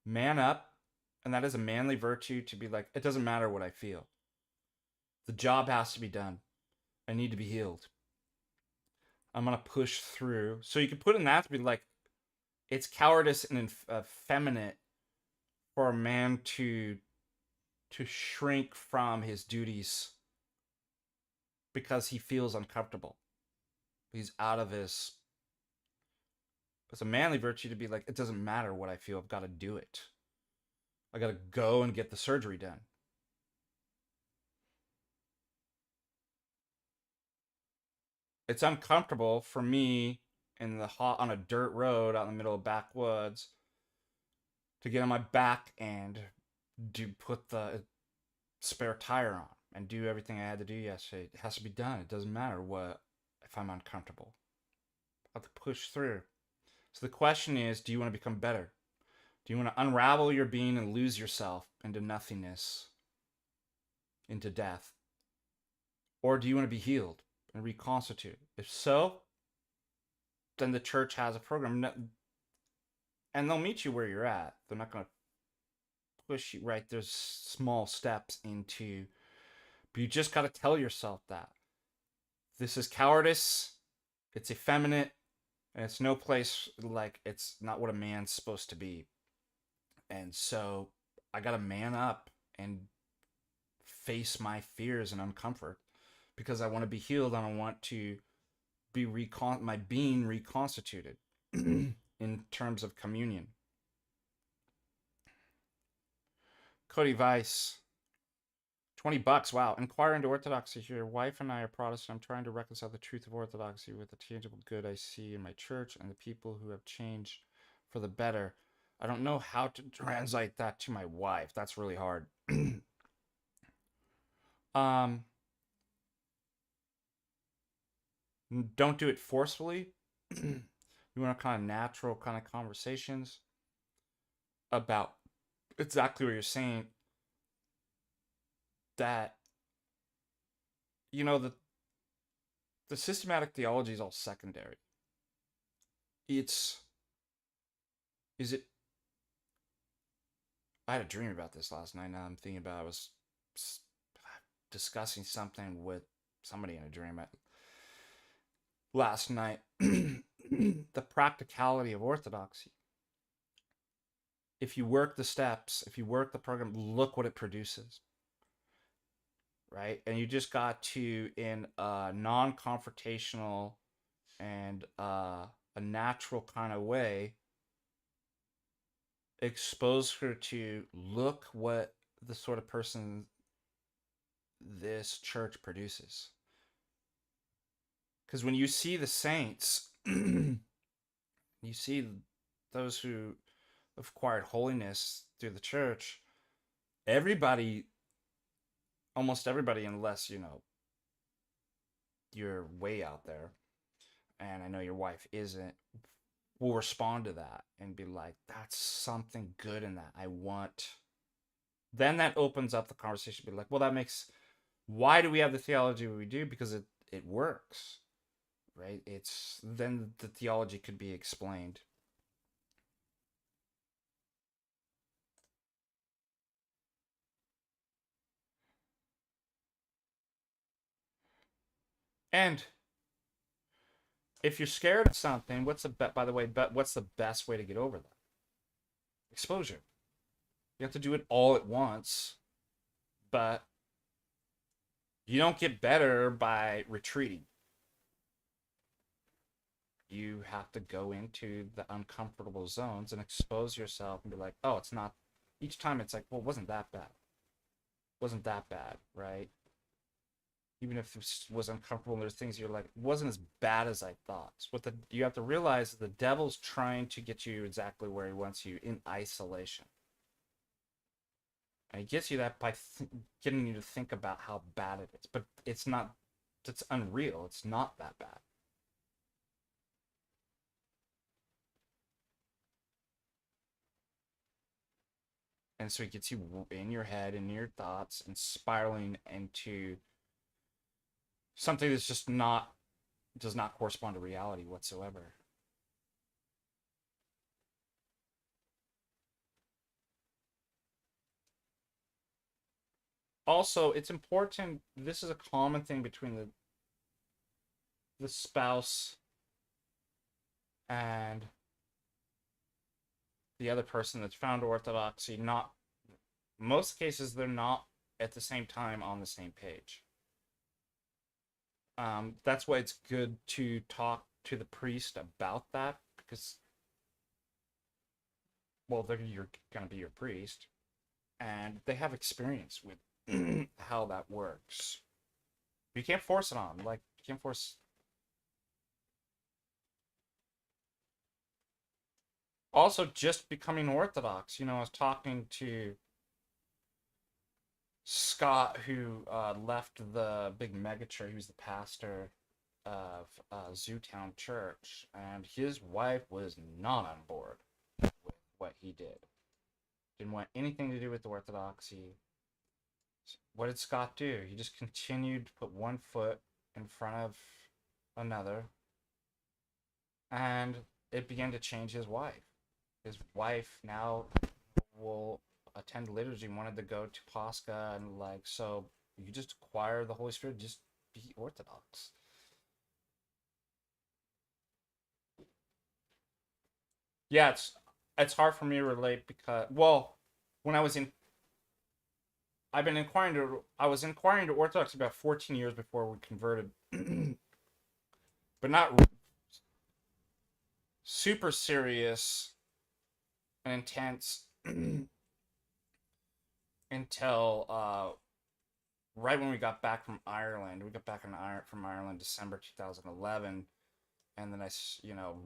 man up, and that is a manly virtue to be like, it doesn't matter what I feel. The job has to be done. I need to be healed. I'm gonna push through. So you can put in that to be like, it's cowardice and effeminate for a man to shrink from his duties because he feels uncomfortable. He's out of his. It's a manly virtue to be like, it doesn't matter what I feel. I've got to do it. I got to go and get the surgery done. It's uncomfortable for me in the on a dirt road out in the middle of backwoods to get on my back and put the spare tire on and do everything I had to do yesterday. It has to be done. It doesn't matter if I'm uncomfortable. I have to push through. So the question is, do you want to become better? Do you want to unravel your being and lose yourself into nothingness, into death? Or do you want to be healed and reconstituted? If so, then the church has a program, and they'll meet you where you're at. They're not going to push you, right? There's small steps into, but you just got to tell yourself that this is cowardice, it's effeminate, and it's no place, like, it's not what a man's supposed to be. And so I got to man up and face my fears and uncomfort because I want to be healed and I want to be my being reconstituted in terms of communion. Cody Weiss, $20. Wow. Inquire into Orthodoxy here. Your wife and I are Protestant. I'm trying to reconcile the truth of Orthodoxy with the tangible good I see in my church and the people who have changed for the better. I don't know how to translate that to my wife. That's really hard. Don't do it forcefully. You want kind of natural kind of conversations about exactly what you're saying. That the systematic theology is all secondary. It's is it I had a dream about this last night. Now I'm thinking about I was discussing something with somebody in a dream last night. The practicality of orthodoxy. If you work the steps, if you work the program, look what it produces. Right? And you just got to, in a non-confrontational and a natural kind of way, expose her to look what the sort of person this church produces. Because when you see the saints, you see those who have acquired holiness through the church, everybody, almost everybody, unless, you're way out there, and I know your wife isn't, will respond to that and be like, that's something good in that. I want. Then that opens up the conversation. Be like, well, that makes. Why do we have the theology we do? Because it works, right? It's then the theology could be explained. And if you're scared of something, by the way, what's the best way to get over that? Exposure. You have to do it all at once, but you don't get better by retreating. You have to go into the uncomfortable zones and expose yourself and be like, oh, it's not. Each time it's like, well, it wasn't that bad. Wasn't that bad, right? Even if it was uncomfortable, there's things you're like, it wasn't as bad as I thought. You have to realize the devil's trying to get you exactly where he wants you, in isolation. And he gets you that by getting you to think about how bad it is. But it's not, it's unreal. It's not that bad. And so he gets you in your head, in your thoughts, and spiraling into something that's just does not correspond to reality whatsoever. Also, it's important, this is a common thing between the spouse and the other person that's found orthodoxy. Not most cases, they're not at the same time on the same page. That's why it's good to talk to the priest about that, because, well, you're going to be your priest, and they have experience with how that works. You can't force it on. Like, you can't force. Also, just becoming Orthodox. I was talking to Scott, who left the big megachurch. He was the pastor of Zootown Church, and his wife was not on board with what he did. Didn't want anything to do with orthodoxy. What did Scott do? He just continued to put one foot in front of another, and it began to change his wife. His wife now will attend liturgy, wanted to go to Pascha, and like, so you just acquire the Holy Spirit, just be Orthodox. Yeah, it's hard for me to relate because, well, when I was in I was inquiring to Orthodox about 14 years before we converted, but not super serious and intense until right when we got back from Ireland. We got back from Ireland December 2011, and then I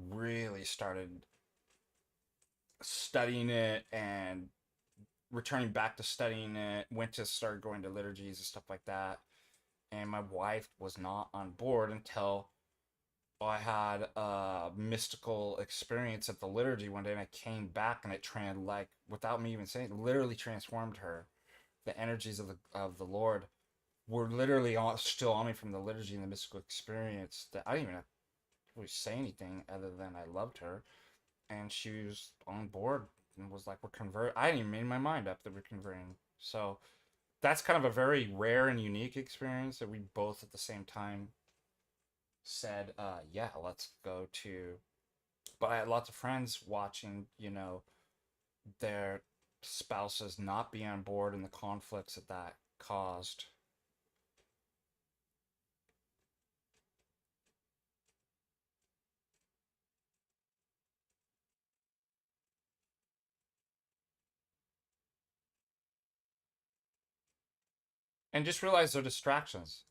really started studying it and returning back to studying it. Went to start going to liturgies and stuff like that, and my wife was not on board until I had a mystical experience at the liturgy one day, and I came back, and like, without me even saying, it literally transformed her. The energies of the Lord were literally still on me from the liturgy and the mystical experience, that I didn't even have to really say anything other than I loved her, and she was on board and was like, "We're convert." I didn't even make my mind up that we're converting. So that's kind of a very rare and unique experience that we both at the same time said, "Yeah, let's go to." But I had lots of friends watching, their spouses not be on board and the conflicts that caused. And just realize they're distractions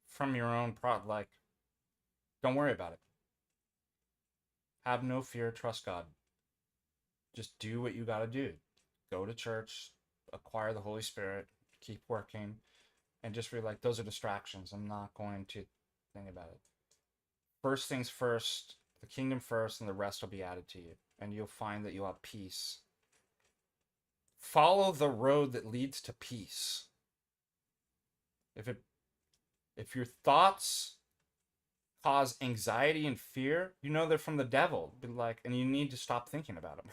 from your own like, don't worry about it. Have no fear, trust God. Just do what you got to do. Go to church, acquire the Holy Spirit, keep working, and just realize those are distractions. I'm not going to think about it. First things first, the kingdom first, and the rest will be added to you. And you'll find that you'll have peace. Follow the road that leads to peace. If it if your thoughts cause anxiety and fear, they're from the devil. But like, and you need to stop thinking about them.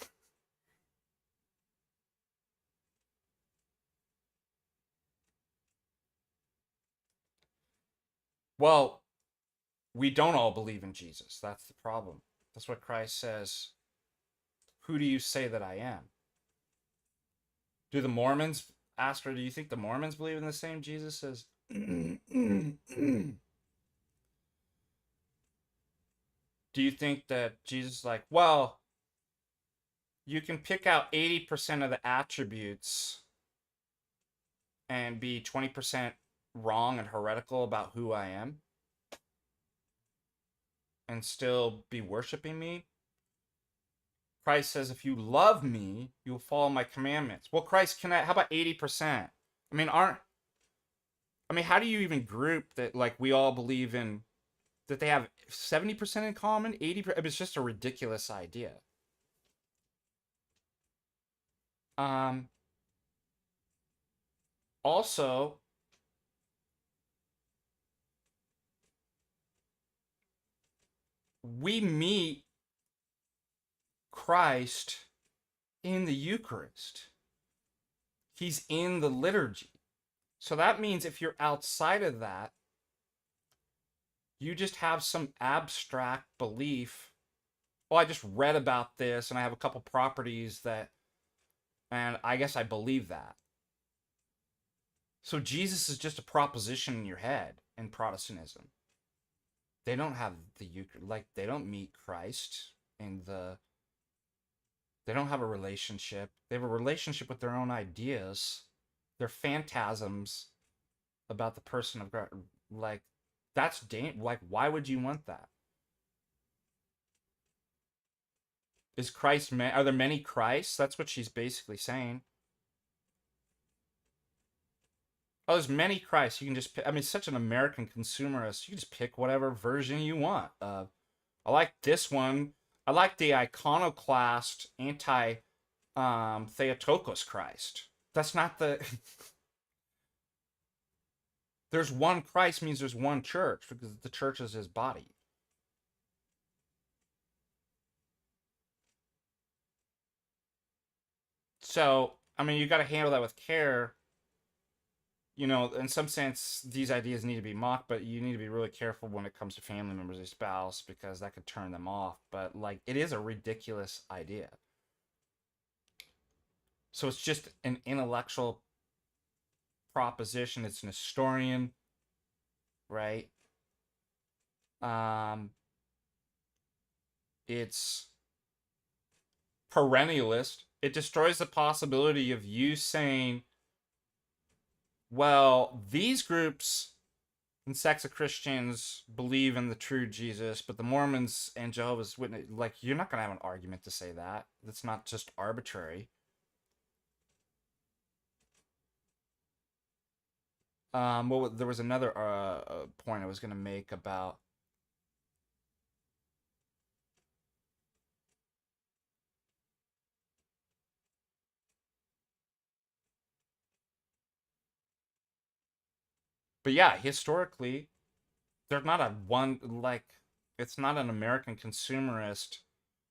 Well, we don't all believe in Jesus. That's the problem. That's what Christ says. Who do you say that I am? Do the Mormons ask her, do you think the Mormons believe in the same Jesus as do you think that Jesus is like, well, you can pick out 80% of the attributes and be 20% wrong and heretical about who I am and still be worshiping me? Christ says, if you love me, you'll follow my commandments. Well, Christ, how about 80%? I mean, how do you even group that, like, we all believe in, that they have 70% in common, 80%? It's just a ridiculous idea. Um, Also, we meet Christ in the Eucharist. He's in the liturgy. So that means if you're outside of that, you just have some abstract belief. Well, I just read about this and I have a couple properties that, and I guess I believe that. So Jesus is just a proposition in your head in Protestantism. They don't have the Eucharist, like, they don't meet Christ they don't have a relationship. They have a relationship with their own ideas. They're phantasms about the person of God. Like, like, why would you want that? Is Christ, are there many Christs? That's what she's basically saying. Oh, there's many Christs. You can just pick, it's such an American consumerist. You can just pick whatever version you want. I like this one. I like the iconoclast anti Theotokos Christ. That's not the there's one Christ means there's one church because the church is his body. So, you got to handle that with care. In some sense, these ideas need to be mocked, but you need to be really careful when it comes to family members or spouse because that could turn them off. But, like, it is a ridiculous idea. So it's just an intellectual proposition. It's an historian, right? It's perennialist. It destroys the possibility of you saying, well, these groups and sects of Christians believe in the true Jesus, but the Mormons and Jehovah's Witnesses, like, you're not going to have an argument to say that. That's not just arbitrary. Well, there was another point I was going to make about. But yeah, historically, there's not a one, like, it's not an American consumerist.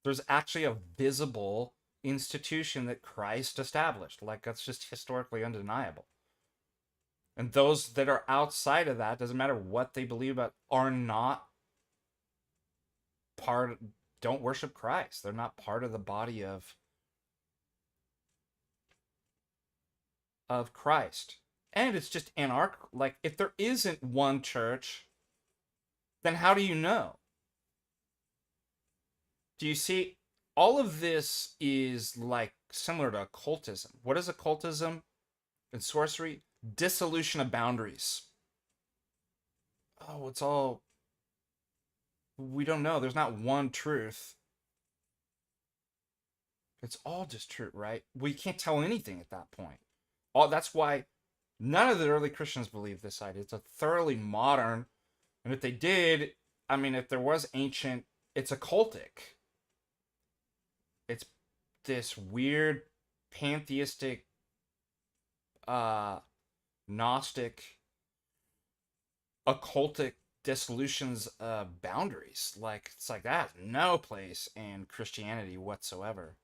There's actually a visible institution that Christ established. Like, that's just historically undeniable. And those that are outside of that, doesn't matter what they believe about, are not part, don't worship Christ. They're not part of the body of Christ. And it's just anarchical. Like, if there isn't one church, then how do you know? Do you see? All of this is like similar to occultism. What is occultism and sorcery? Dissolution of boundaries. Oh, it's all, we don't know. There's not one truth. It's all just truth, right? We can't tell anything at that point. All that's why none of the early Christians believe this idea. It's a thoroughly modern, and if they did, I mean, if there was ancient, it's occultic. It's this weird pantheistic gnostic occultic dissolutions of boundaries. Like, it's like that has no place in Christianity whatsoever.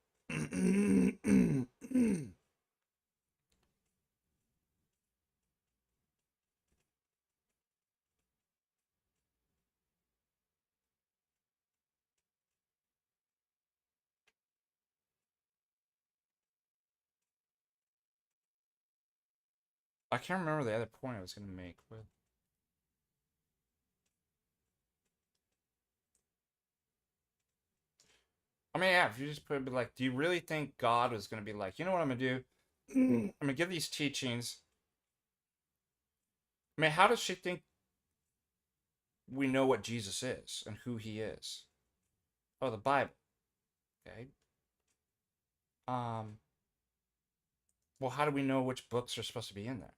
I can't remember the other point I was going to make, but I mean, yeah, if you just put it like, do you really think God was going to be like, you know what I'm going to do? I'm going to give these teachings. I mean, how does she think we know what Jesus is and who he is? Oh, the Bible. Okay. Um, well, how do we know which books are supposed to be in there?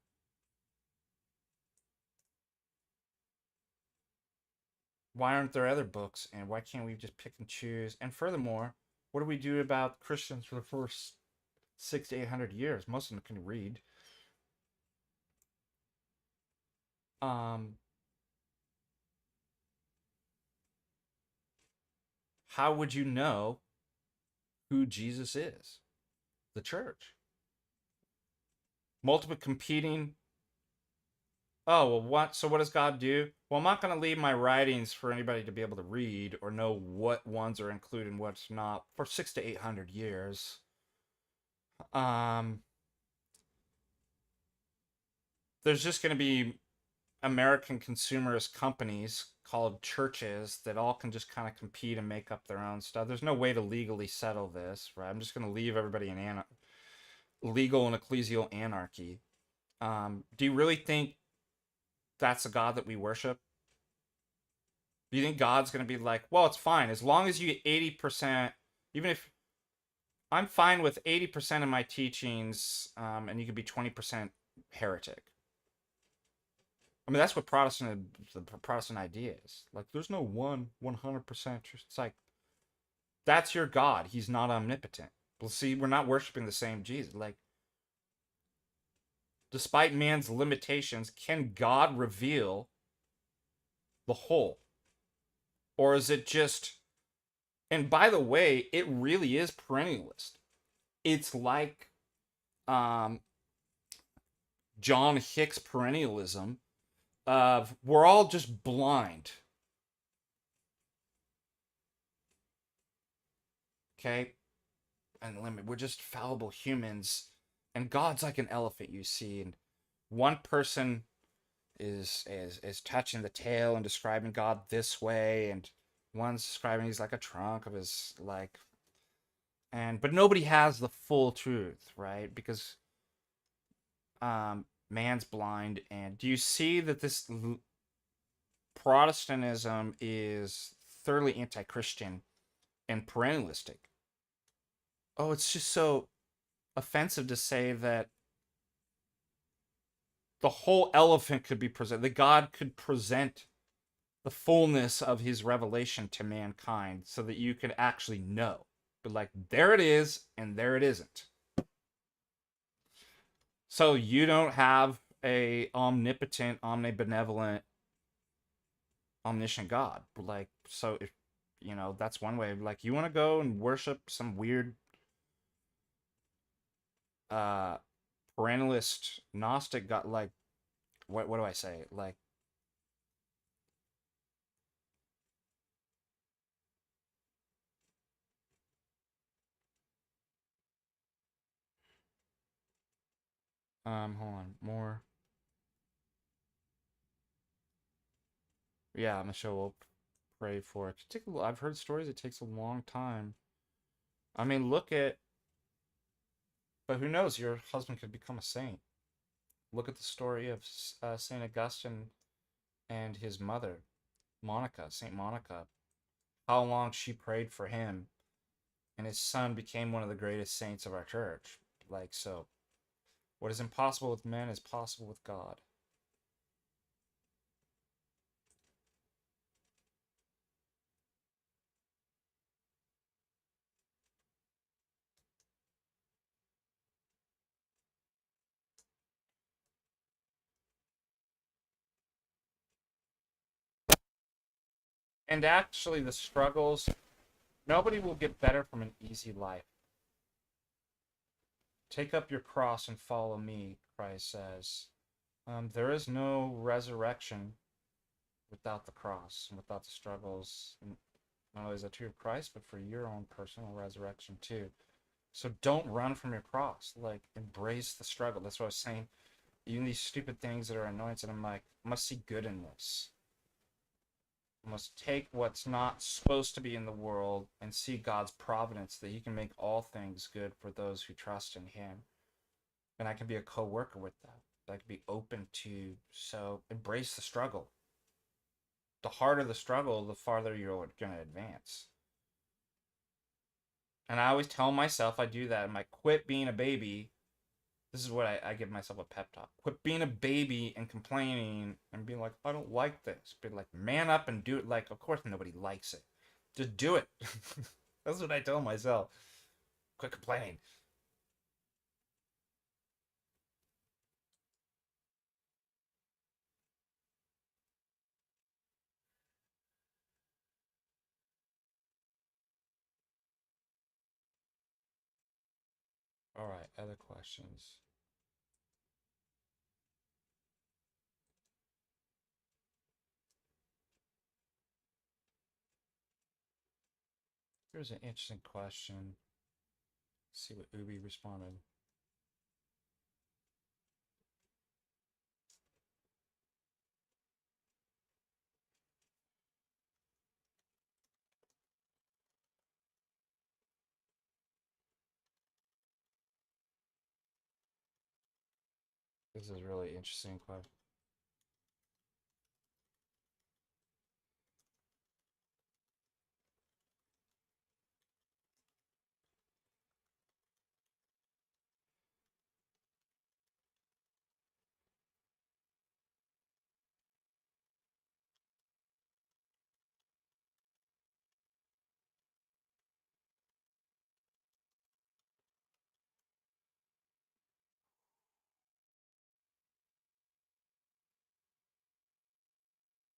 Why aren't there other books, and why can't we just pick and choose? And furthermore, what do we do about Christians for the first 600 to 800 years? Most of them can read. Um, how would you know who Jesus is? The church. Multiple competing. Oh, well, what? So what does God do? Well, I'm not going to leave my writings for anybody to be able to read or know what ones are included and what's not for 600 to 800 years. Um, there's just going to be American consumerist companies called churches that all can just kind of compete and make up their own stuff. There's no way to legally settle this, right? I'm just going to leave everybody in legal and ecclesial anarchy. Do you really think that's a God that we worship? Do you think God's going to be like, well, it's fine as long as you get 80%, even if I'm fine with 80% of my teachings, and you could be 20% heretic? I mean, that's what the Protestant idea is. Like, there's no 100% truth. It's like, that's your God. He's not omnipotent. Well, see, we're not worshiping the same Jesus. Like, despite man's limitations, can God reveal the whole? Or is it just, and by the way, it really is perennialist. It's like John Hick's perennialism of we're all just blind. Okay? And limit. We're just fallible humans. And God's like an elephant, you see, and one person is touching the tail and describing God this way, and one's describing he's like a trunk of his like, and but nobody has the full truth, right? Because man's blind. And do you see that this Protestantism is thoroughly anti-Christian and perennialistic? Oh, it's just so offensive to say that the whole elephant could be presented. The God could present the fullness of his revelation to mankind so that you could actually know. But like, there it is, and there it isn't. So you don't have a omnipotent, omnibenevolent, omniscient God. Like, so if that's one way. Like, you want to go and worship some weird uh perennialist Gnostic God, like what do I say? Like, hold on, more. Yeah, Michelle will pray for it. I've heard stories it takes a long time. I mean, look at, but who knows? Your husband could become a saint. Look at the story of Saint Augustine and his mother, Monica, Saint Monica. How long she prayed for him, and his son became one of the greatest saints of our church. Like, so, what is impossible with men is possible with God. And actually, the struggles, nobody will get better from an easy life. Take up your cross and follow me, Christ says. There is no resurrection without the cross and without the struggles. And not only is that true of Christ, but for your own personal resurrection too. So don't run from your cross. Like, embrace the struggle. That's what I was saying. Even these stupid things that are annoyances, and I'm like, I must see good in this. I must take what's not supposed to be in the world and see God's providence, that he can make all things good for those who trust in him. And I can be a co-worker with that. I can be open to, so embrace the struggle. The harder the struggle, the farther you're going to advance. And I always tell myself I do that. I'm like, quit being a baby. This is what I give myself a pep talk. Quit being a baby and complaining and being like, I don't like this. Be like, man up and do it. Like, of course nobody likes it. Just do it. That's what I tell myself. Quit complaining. All right, other questions. Here's an interesting question. Let's see what Ubi responded. This is a really interesting question.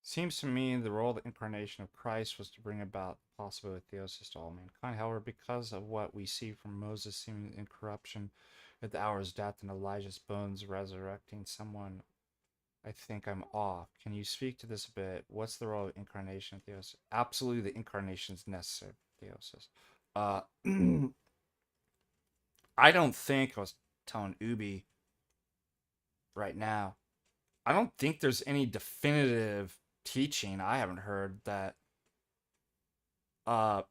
Seems to me the role of the incarnation of Christ was to bring about the possibility of theosis to all mankind. However, because of what we see from Moses seeming incorruption at the hour of his death and Elijah's bones resurrecting someone, I think I'm off. Can you speak to this a bit? What's the role of incarnation of theosis? Absolutely, the incarnation is necessary for theosis. Uh, I don't think, I was telling Ubi right now, I don't think there's any definitive teaching I haven't heard that uh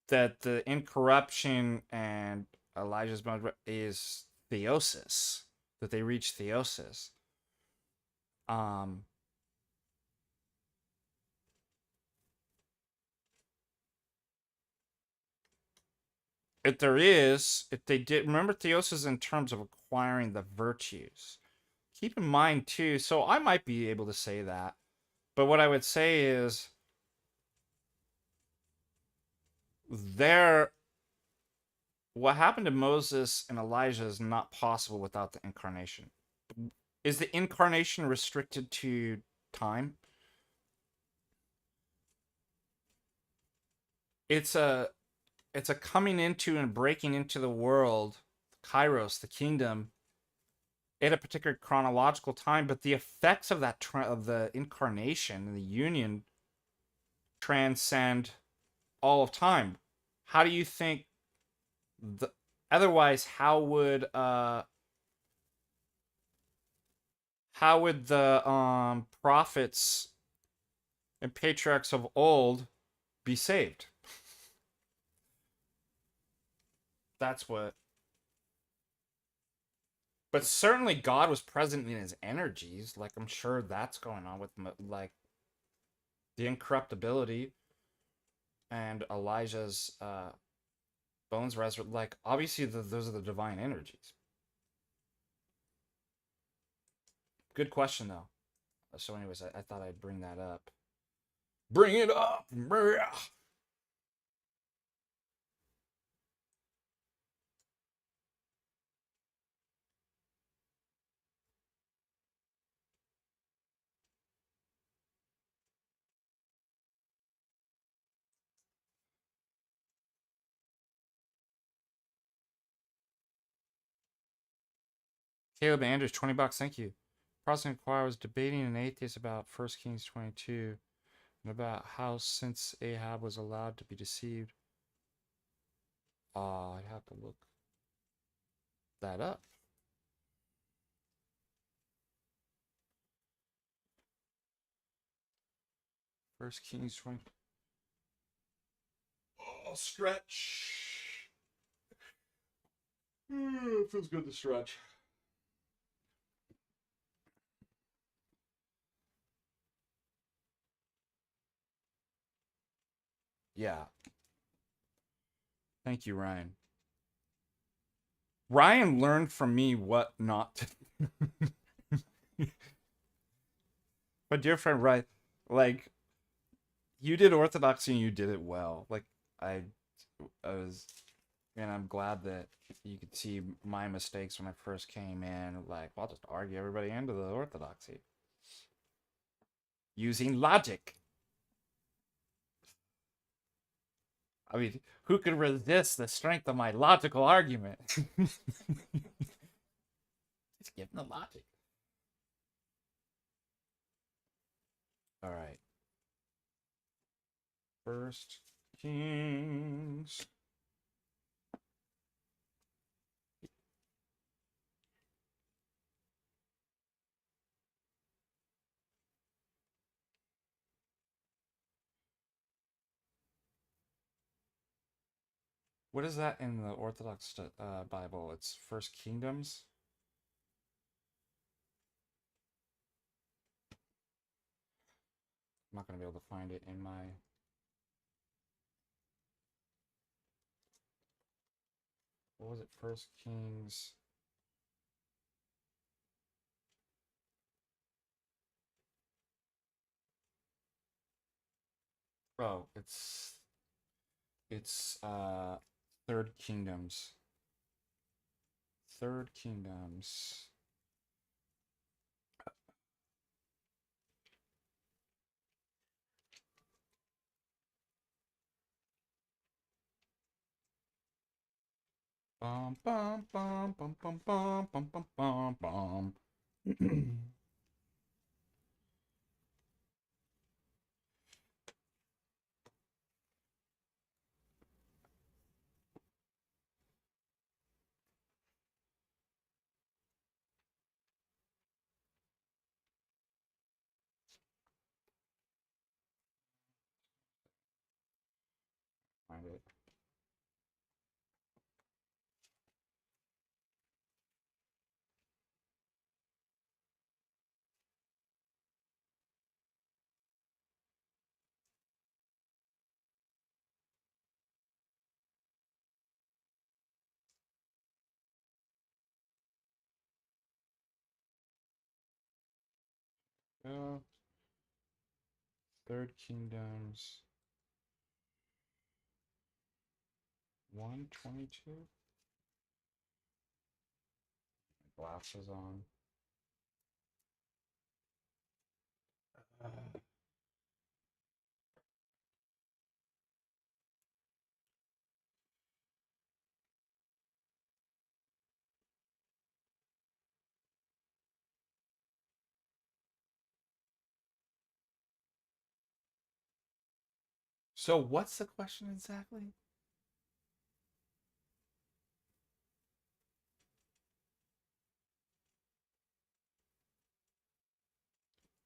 that the incorruption and Elijah's bones is theosis, that they reach theosis. Um if there is, if they did, remember theosis in terms of acquiring the virtues. Keep in mind too, so I might be able to say that, but what I would say is there, what happened to Moses and Elijah is not possible without the incarnation. Is the incarnation restricted to time? It's a it's a coming into and breaking into the world, kairos, the kingdom, at a particular chronological time, but the effects of that of the incarnation and the union transcend all of time. How do you think the otherwise how would the prophets and patriarchs of old be saved? That's what. But certainly God was present in his energies. Like I'm sure that's going on with like the incorruptibility and Elijah's bones resurrected. Like obviously those are the divine energies. Good question though. So, anyways, I thought I'd bring that up. Bring it up. Caleb Andrews, $20. Thank you. Protestant Choir was debating an atheist about 1 Kings 22 and about how since Ahab was allowed to be deceived. I have to look that up. 1 Kings 20. Oh, stretch. It feels good to stretch. Yeah. Thank you, Ryan. Ryan learned from me what not to do. My dear friend Ryan, like, you did Orthodoxy and you did it well. Like, I was, and I'm glad that you could see my mistakes when I first came in. Like, well, I'll just argue everybody into the Orthodoxy using logic. I mean, who could resist the strength of my logical argument? Just give them the logic. All right. First Kings. What is that in the Orthodox Bible? It's First Kingdoms. I'm not gonna be able to find it in my. What was it? First Kings. Oh, it's Third Kingdoms. Third Kingdoms. Bum bum bum bum bum bum bum bum bum bum. Find it. go. Third Kingdoms 122. Glasses on. So what's the question exactly?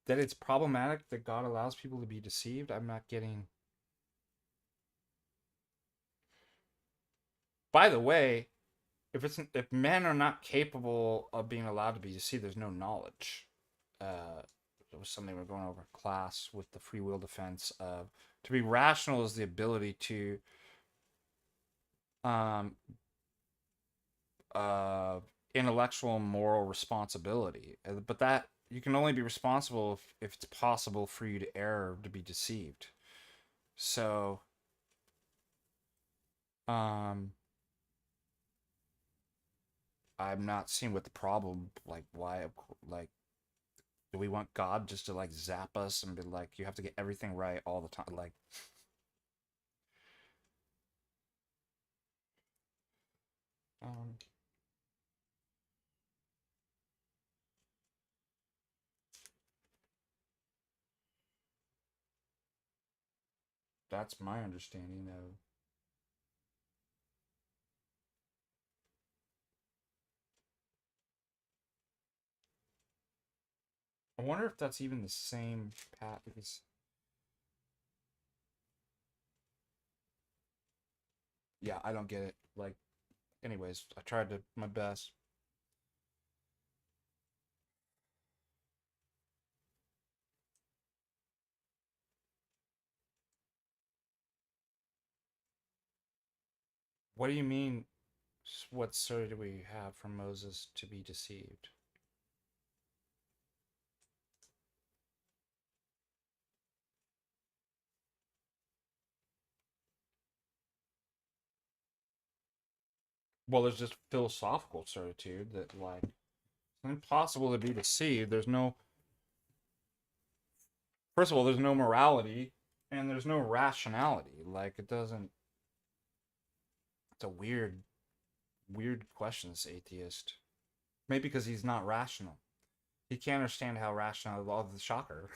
That it's problematic that God allows people to be deceived? I'm not getting. By the way, if men are not capable of being allowed to be deceived, there's no knowledge. It was something we're going over in class with the free will defense of to be rational is the ability to um uh intellectual and moral responsibility. But that you can only be responsible if it's possible for you to err, to be deceived. So um I'm not seeing what the problem, like why, like, do we want God just to like zap us and be like, you have to get everything right all the time? Like, um, that's my understanding of. I wonder if that's even the same path because, yeah, I don't get it. Like, anyways, I tried to my best. What do you mean? What sort do we have from Moses to be deceived? Well, there's just philosophical certitude that like it's impossible to be deceived. There's no, first of all, there's no morality and there's no rationality. Like it doesn't. It's a weird question. This atheist, maybe because he's not rational. He can't understand how rational. All the shocker.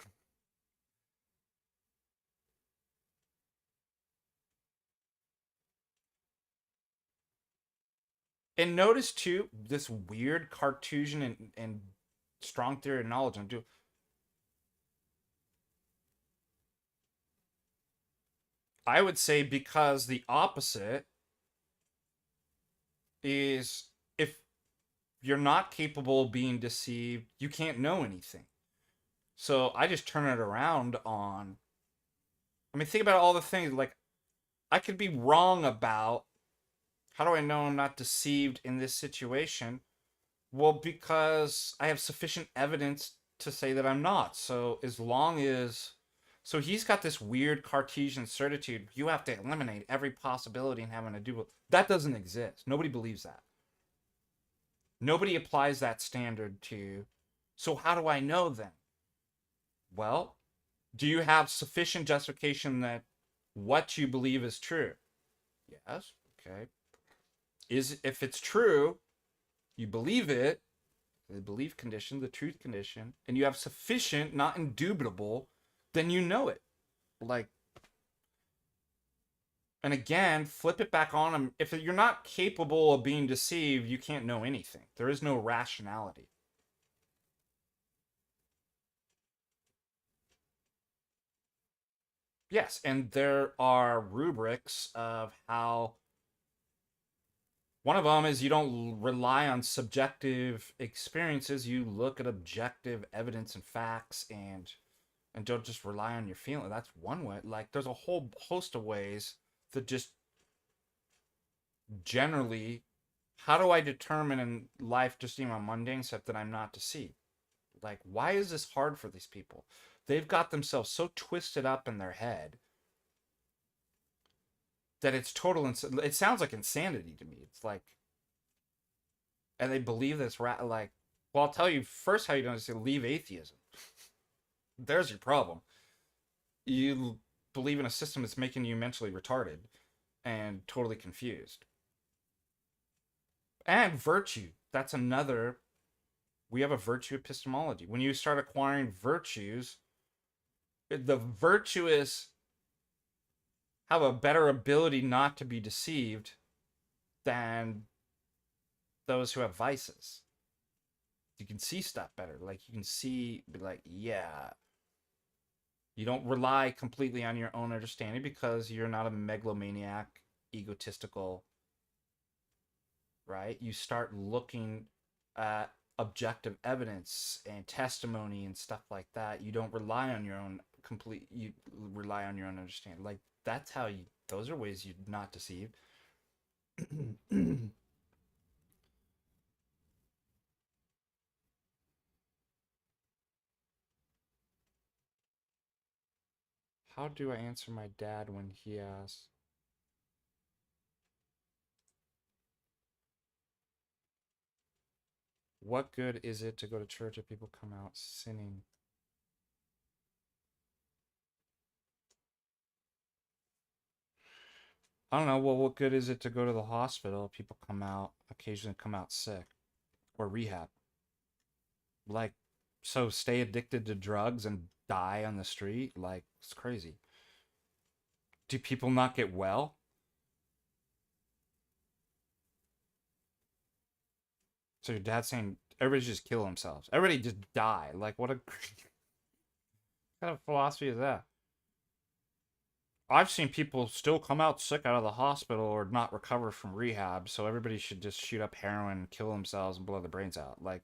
And notice too this weird Cartesian and strong theory of knowledge. And do I would say because the opposite is if you're not capable of being deceived, you can't know anything. So I just turn it around on. I mean, think about all the things like I could be wrong about. How do I know I'm not deceived in this situation? Well, because I have sufficient evidence to say that I'm not. So as long as so he's got this weird Cartesian certitude. You have to eliminate every possibility in having to do with that doesn't exist. Nobody believes that. Nobody applies that standard to. So how do I know then? Well, do you have sufficient justification that what you believe is true? Yes. Okay. Is if it's true, you believe it, the belief condition, the truth condition, and you have sufficient, not indubitable, then you know it. Like, and again, flip it back on them. If you're not capable of being deceived, you can't know anything. There is no rationality. Yes, and there are rubrics of how. One of them is you don't rely on subjective experiences. You look at objective evidence and facts, and don't just rely on your feeling. That's one way. Like there's a whole host of ways that just generally, how do I determine in life, just even a mundane stuff, that I'm not deceived? Like, why is this hard for these people? They've got themselves so twisted up in their head that it's total. It sounds like insanity to me. It's like, and they believe this like. Well, I'll tell you first how you don't say leave atheism. There's your problem. You believe in a system that's making you mentally retarded and totally confused. And virtue. That's another. We have a virtue epistemology. When you start acquiring virtues, the virtuous have a better ability not to be deceived than those who have vices. You can see stuff better. Like, you can see, be like, yeah. You don't rely completely on your own understanding because you're not a megalomaniac, egotistical, right? You start looking at objective evidence and testimony and stuff like that. You don't rely on your own you rely on your own understanding. Like, that's how you, those are ways you're not deceived. How do I answer my dad when he asks, what good is it to go to church if people come out sinning? I don't know. Well, what good is it to go to the hospital if people occasionally come out sick, or rehab? Like, so stay addicted to drugs and die on the street? Like, it's crazy. Do people not get well? So your dad's saying everybody just kill themselves. Everybody just die. Like, what a kind of philosophy is that? I've seen people still come out sick out of the hospital or not recover from rehab, so everybody should just shoot up heroin, kill themselves, and blow their brains out. Like,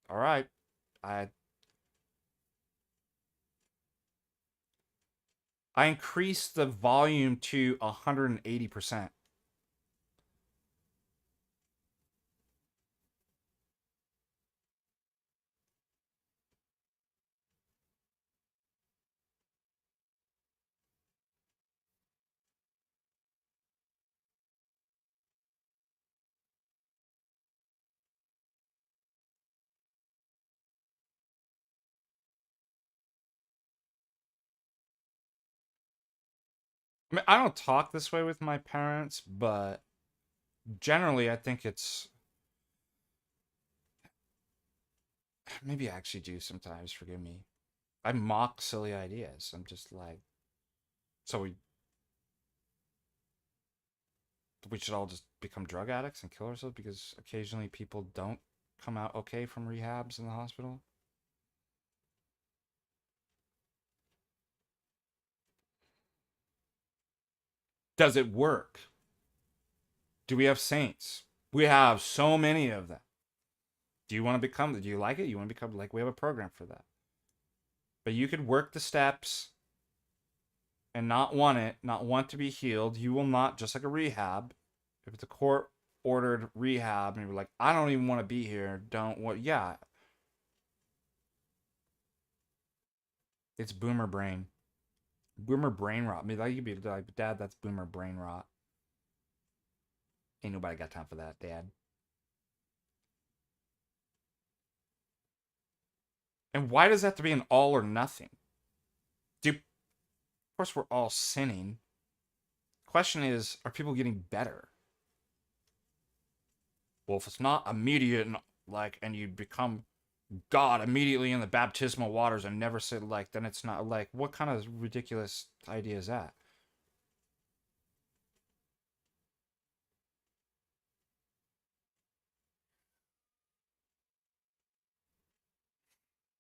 all right, I I increased the volume to 180%. I mean, I don't talk this way with my parents, but generally, I think it's maybe I actually do sometimes. Forgive me. I mock silly ideas. I'm just like, so we should all just become drug addicts and kill ourselves because occasionally people don't come out okay from rehabs in the hospital. Does it work? Do we have saints? We have so many of them. Do you want to become? Do you like it? You want to become like we have a program for that. But you could work the steps and not want it, not want to be healed. You will not, just like a rehab. If it's a court ordered rehab and you're like, I don't even want to be here, don't what? Yeah, it's boomer brain. Boomer brain rot. I mean, like you'd be like, Dad, that's boomer brain rot. Ain't nobody got time for that, Dad. And why does that have to be an all or nothing? Of course, we're all sinning. Question is, are people getting better? Well, if it's not immediate and like, and you become God immediately in the baptismal waters and never said like, then it's not like, what kind of ridiculous idea is that?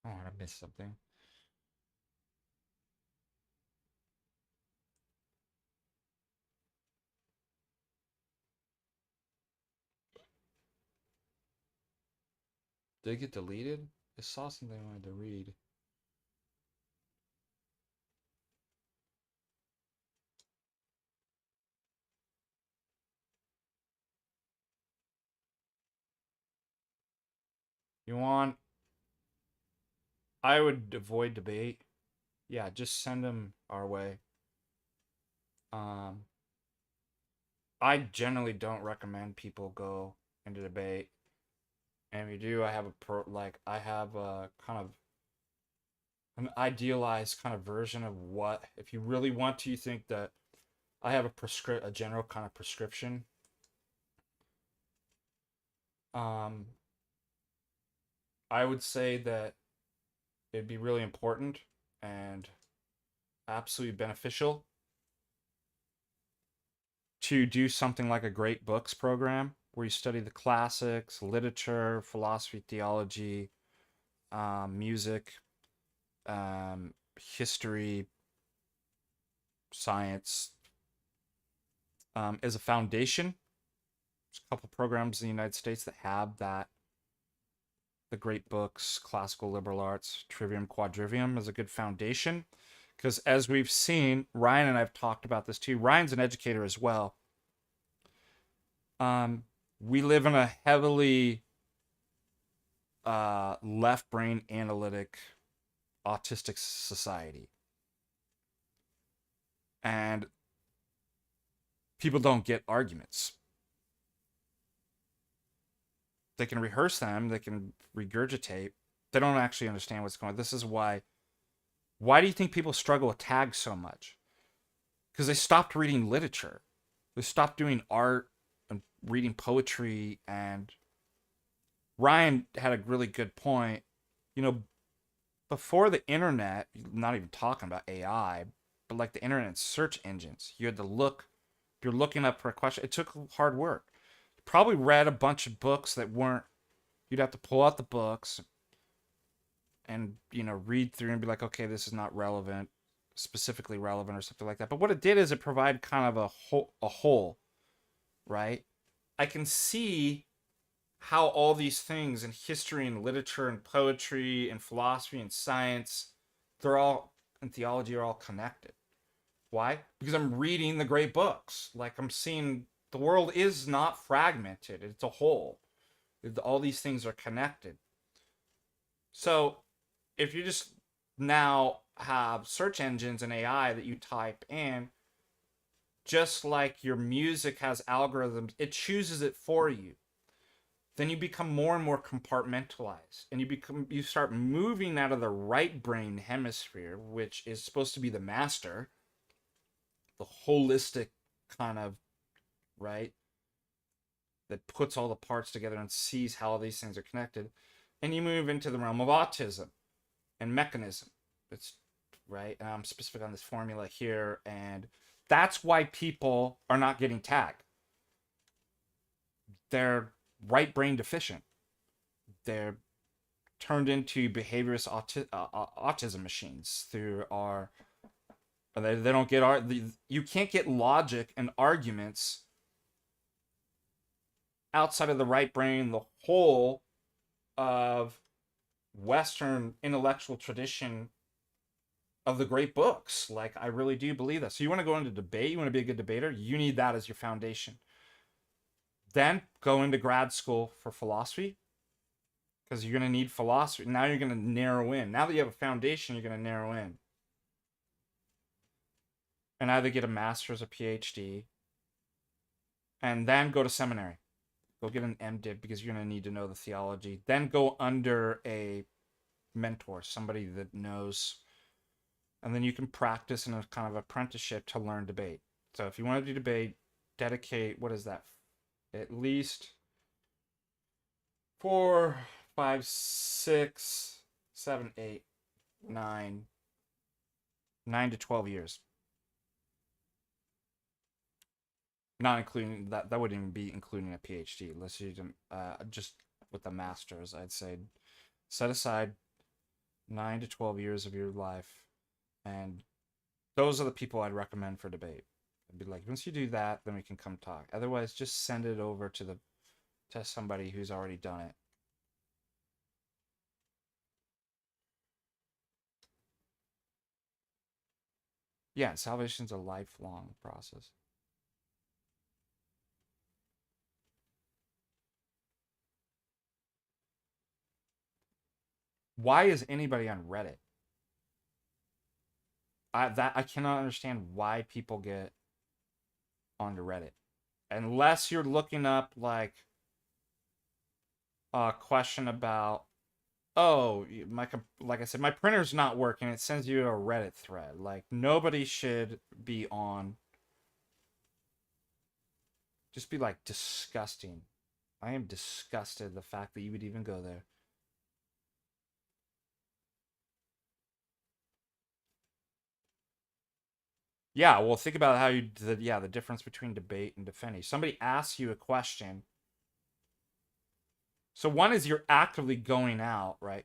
Oh, I missed something. Did it get deleted? I saw something I wanted to read. You want, I would avoid debate. Yeah, just send them our way. Um, I generally don't recommend people go into debate. And if you do, I have I have a kind of an idealized kind of version of what, if you really want to, you think that I have a general kind of prescription. Um, I would say that it'd be really important and absolutely beneficial to do something like a great books program where you study the classics, literature, philosophy, theology, music, history, science, as a foundation. There's a couple programs in the United States that have that. The great books, classical liberal arts, trivium, quadrivium is a good foundation. Because as we've seen, Ryan and I've talked about this too. Ryan's an educator as well. We live in a heavily left brain analytic autistic society. And people don't get arguments. They can rehearse them, they can regurgitate. They don't actually understand what's going on. This is why do you think people struggle with tags so much? Because they stopped reading literature. They stopped doing art and reading poetry. And Ryan had a really good point. You know, before the internet, not even talking about AI, but like the internet search engines, you had to look, if you're looking up for a question, it took hard work. You probably read a bunch of books that weren't, you'd have to pull out the books and, read through and be like, okay, this is not relevant, specifically relevant or something like that. But what it did is it provided kind of a whole, right? I can see how all these things in history and literature and poetry and philosophy and science, they're all, and theology are all connected. Why? Because I'm reading the great books. Like I'm seeing the world is not fragmented, it's a whole. All these things are connected. So if you just now have search engines and AI that you type in, just like your music has algorithms, it chooses it for you. Then you become more and more compartmentalized, and you start moving out of the right brain hemisphere, which is supposed to be the master, the holistic kind of, right, that puts all the parts together and sees how all these things are connected, and you move into the realm of autism and mechanism. It's right, and I'm specific on this formula here, and that's why people are not getting tagged. They're right brain deficient. They're turned into behaviorist autism machines through our. They don't get art. You can't get logic and arguments outside of the right brain, the whole of Western intellectual tradition of the great books. Like, I really do believe that. So you want to go into debate, you want to be a good debater, you need that as your foundation. Then go into grad school for philosophy, because you're going to need philosophy. Now you're going to narrow in. Now that you have a foundation, you're going to narrow in. And either get a master's or PhD, and then go to seminary. Go get an MDiv, because you're going to need to know the theology. Then go under a mentor, somebody that knows. And then you can practice in a kind of apprenticeship to learn debate. So if you want to do debate, dedicate, what is that? At least 4, 5, 6, 7, 8, 9 to 12 years. Not including that wouldn't even be including a PhD. Let's use just with the masters. I'd say set aside 9 to 12 years of your life, and those are the people I'd recommend for debate. I'd be like, once you do that, then we can come talk. Otherwise, just send it over to somebody who's already done it. Yeah, salvation's a lifelong process. Why is anybody on Reddit? I cannot understand why people get onto Reddit unless you're looking up like a question about, oh, like I said, my printer's not working. It sends you to a Reddit thread. Like nobody should be on. Just be like disgusting. I am disgusted the fact that you would even go there. Yeah, well, think about how the difference between debate and defending. Somebody asks you a question. So one is you're actively going out, right?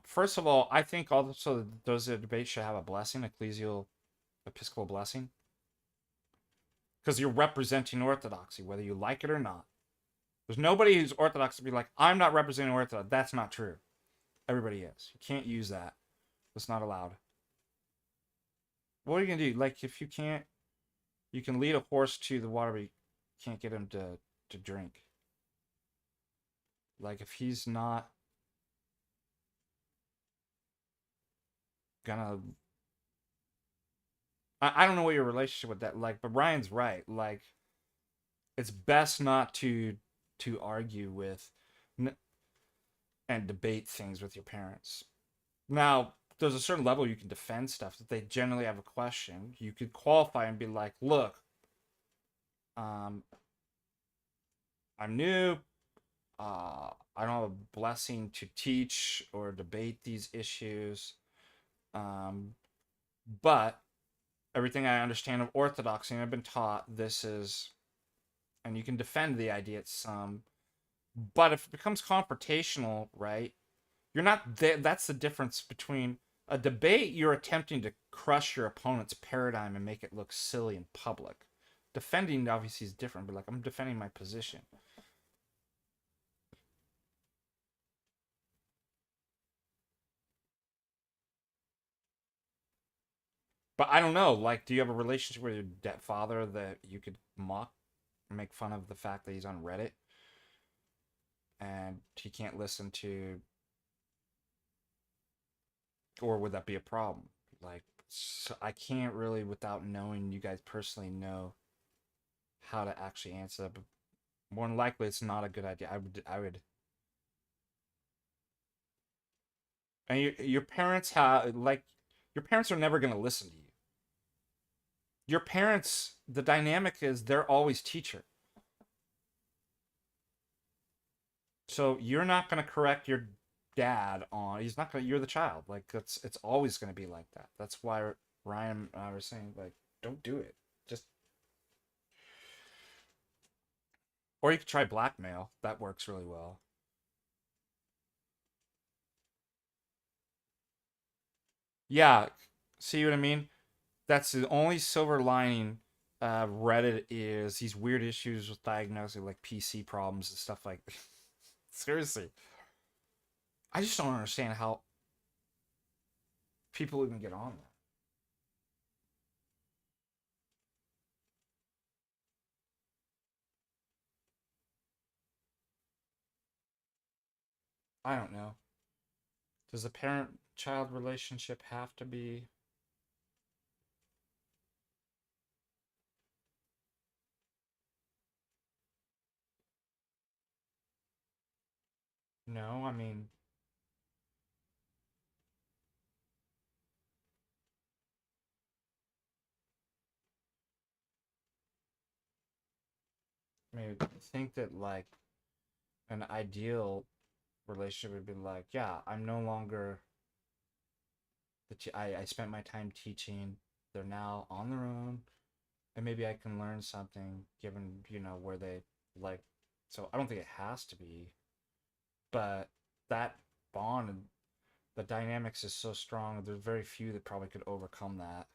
First of all, I think also those debates should have a blessing, ecclesial, episcopal blessing, because you're representing orthodoxy, whether you like it or not. There's nobody who's Orthodox to be like, I'm not representing Orthodox. That's not true. Everybody is. You can't use that. It's not allowed. What are you gonna do? Like, if you can't, you can lead a horse to the water, but you can't get him to drink. Like, if he's not gonna, I don't know what your relationship with that like, but Ryan's right. Like, it's best not to argue with and debate things with your parents. Now, there's a certain level you can defend stuff that they generally have a question. You could qualify and be like, look, um, I'm new. I don't have a blessing to teach or debate these issues. Um, but everything I understand of orthodoxy and I've been taught this is, and you can defend the idea at some. But if it becomes confrontational, right? You're not there. That's the difference between a debate. You're attempting to crush your opponent's paradigm and make it look silly in public. Defending obviously is different, but like I'm defending my position. But I don't know. Like, do you have a relationship with your father that you could mock, make fun of the fact that he's on Reddit and he can't listen to, or would that be a problem? Like, so I can't really, without knowing you guys personally, know how to actually answer that. But more than likely, it's not a good idea. I would. And your parents have like, your parents are never gonna listen to you. Your parents, the dynamic is they're always teacher. So you're not gonna correct your dad on. He's not gonna. You're the child. Like it's always gonna be like that. That's why Ryan and I were saying like, don't do it. Just, or you could try blackmail. That works really well. Yeah, see what I mean? That's the only silver lining. Reddit is these weird issues with diagnosing like PC problems and stuff like. Seriously, I just don't understand how people even get on that. I don't know. Does a parent-child relationship have to be? No, I mean, I think that like an ideal relationship would be like, yeah, I'm no longer I spent my time teaching. They're now on their own, and maybe I can learn something given where they like. So I don't think it has to be, but that bond and the dynamics is so strong. There's very few that probably could overcome that.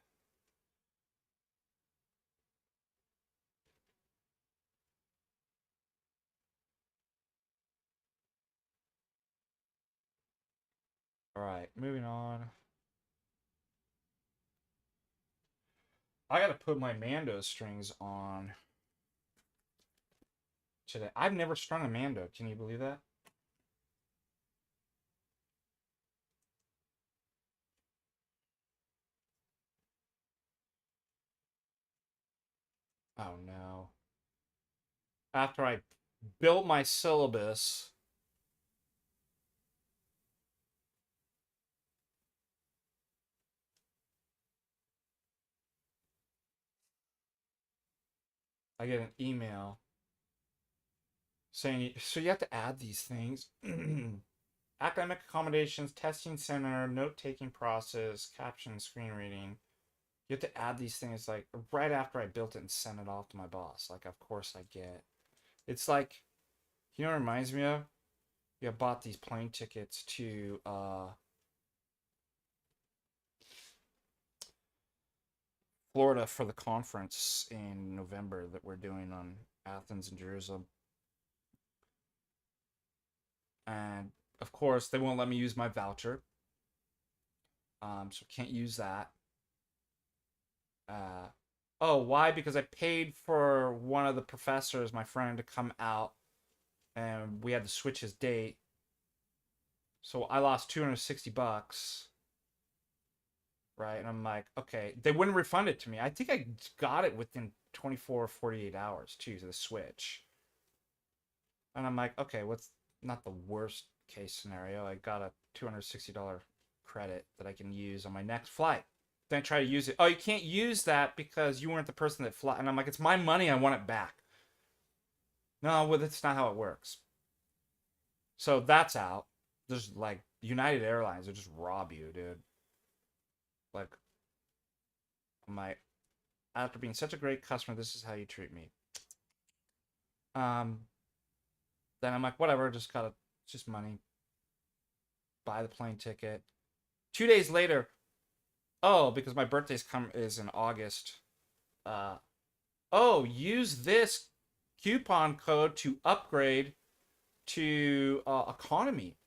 All right, moving on. I gotta put my Mando strings on today. I've never strung a Mando. Can you believe that? Oh no. After I built my syllabus, I get an email saying, so you have to add these things. Academic accommodations, testing center, note-taking process, caption, screen reading. You have to add these things like right after I built it and sent it off to my boss. Like, of course I get. It's like, you know what it reminds me of? You bought these plane tickets to Florida for the conference in November that we're doing on Athens and Jerusalem. And of course, they won't let me use my voucher. So can't use that. Oh, why? Because I paid for one of the professors, my friend, to come out, and we had to switch his date. So I lost $260, right? And I'm like, okay, they wouldn't refund it to me. I think I got it within 24 or 48 hours too, to the switch. And I'm like, okay, what's not the worst case scenario? I got a $260 credit that I can use on my next flight. Then I try to use it. Oh, you can't use that because you weren't the person that fly. And I'm like, it's my money. I want it back. No, well, that's not how it works. So that's out. There's like United Airlines will just rob you, dude. Like, I'm like, after being such a great customer, this is how you treat me. Um, then I'm like, whatever, just gotta, just money. Buy the plane ticket. 2 days later, oh, because my birthday's is in August. Uh, oh, use this coupon code to upgrade to economy.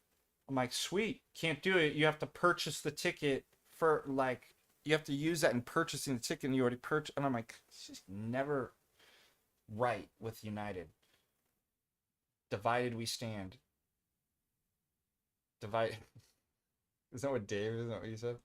I'm like, sweet, can't do it. You have to purchase the ticket for like, you have to use that in purchasing the ticket, and you already purchased. And I'm like, it's just never right with United. Divided we stand. Divided. Is that what Dave? Is that what you said?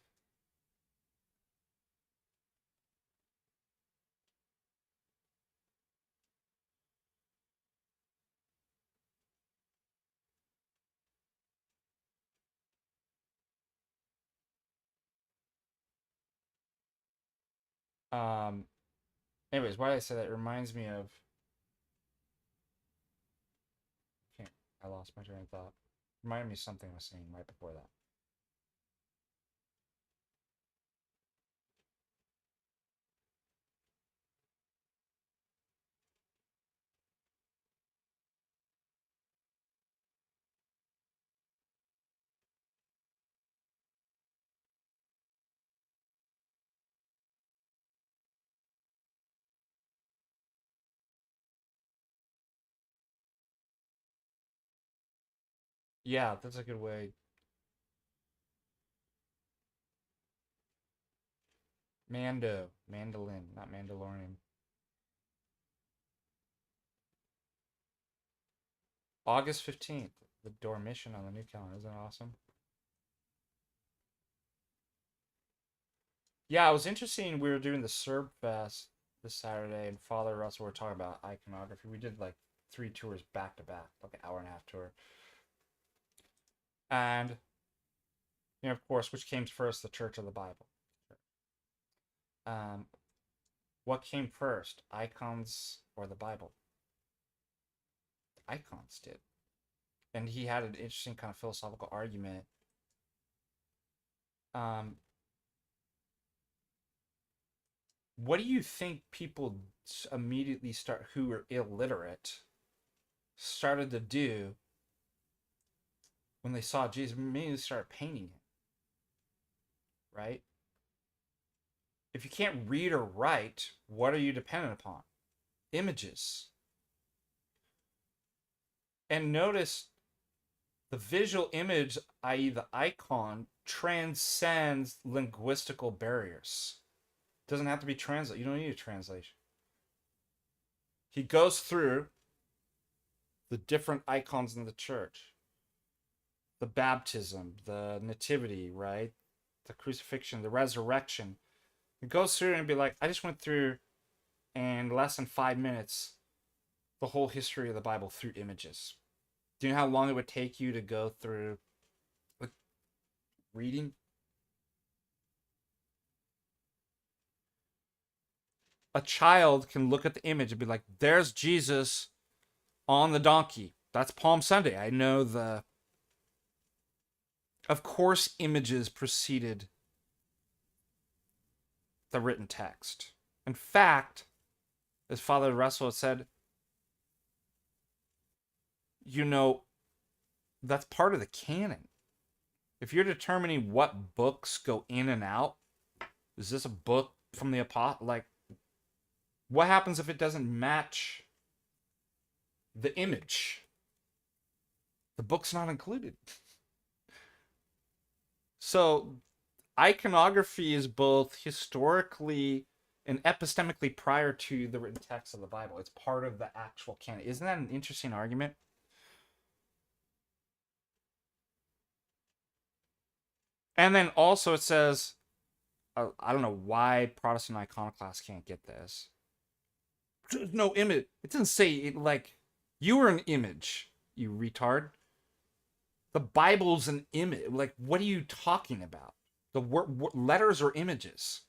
Um. Anyways, why did I say that? It reminds me of. Can't. I lost my train of thought. Reminded me of something I was saying right before that. Yeah, that's a good way. Mandolin, not Mandalorian. August 15th, the Dormition on the new calendar. Isn't that awesome? Yeah, it was interesting. We were doing the Serb Fest this Saturday, and Father Russell were talking about iconography. We did like 3 tours back to back, like an hour and a half tour. And, of course, which came first, the Church of the Bible? Um, what came first, icons or the Bible? The icons did. And he had an interesting kind of philosophical argument. Um, what do you think people immediately who were illiterate started to do when they saw Jesus? Immediately started painting it, right? If you can't read or write, what are you dependent upon? Images. And notice the visual image, i.e., the icon, transcends linguistical barriers. It doesn't have to be translated. You don't need a translation. He goes through the different icons in the church, the baptism, the nativity, right? The crucifixion, the resurrection. It goes through and be like, I just went through in less than 5 minutes the whole history of the Bible through images. Do you know how long it would take you to go through like reading? A child can look at the image and be like, there's Jesus on the donkey. That's Palm Sunday. I know the. Of course, images preceded the written text. In fact, as Father Russell said, that's part of the canon. If you're determining what books go in and out, is this a book from the apostle? Like, what happens if it doesn't match the image? The book's not included. So, iconography is both historically and epistemically prior to the written text of the Bible. It's part of the actual canon. Isn't that an interesting argument? And then also it says, I don't know why Protestant iconoclasts can't get this. There's no image. It doesn't say it like you were an image, you retard. The Bible's an image. Like, what are you talking about? The letters are images.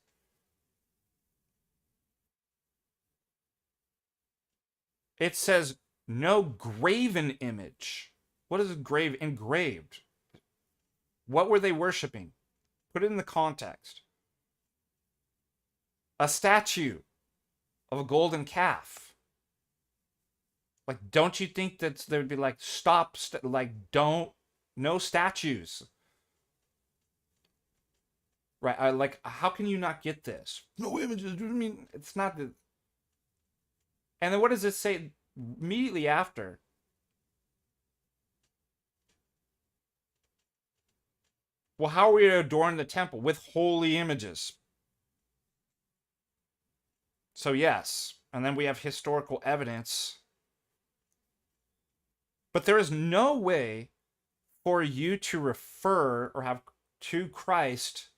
It says no graven image. What is engraved? What were they worshiping? Put it in the context. A statue of a golden calf. Like, don't you think that they would be like, stop, no statues. Right? Like, how can you not get this? No images. I mean, it's not the. And then what does it say immediately after? Well, how are we to adorn the temple? With holy images. So, yes. And then we have historical evidence. But there is no way for you to refer or have to Christ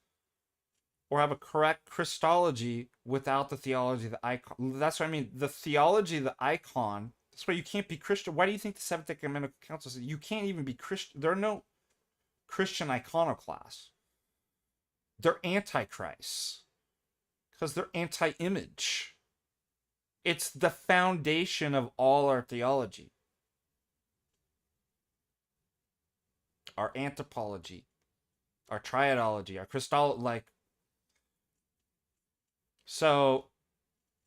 or have a correct Christology without the theology of the icon. That's what I mean. The theology of the icon. That's why you can't be Christian. Why do you think the Seventh Ecumenical Council says you can't even be Christian? There are no Christian iconoclasts. They're antichrists because they're anti-image. It's the foundation of all our theology, our anthropology, our triadology, our Christology. So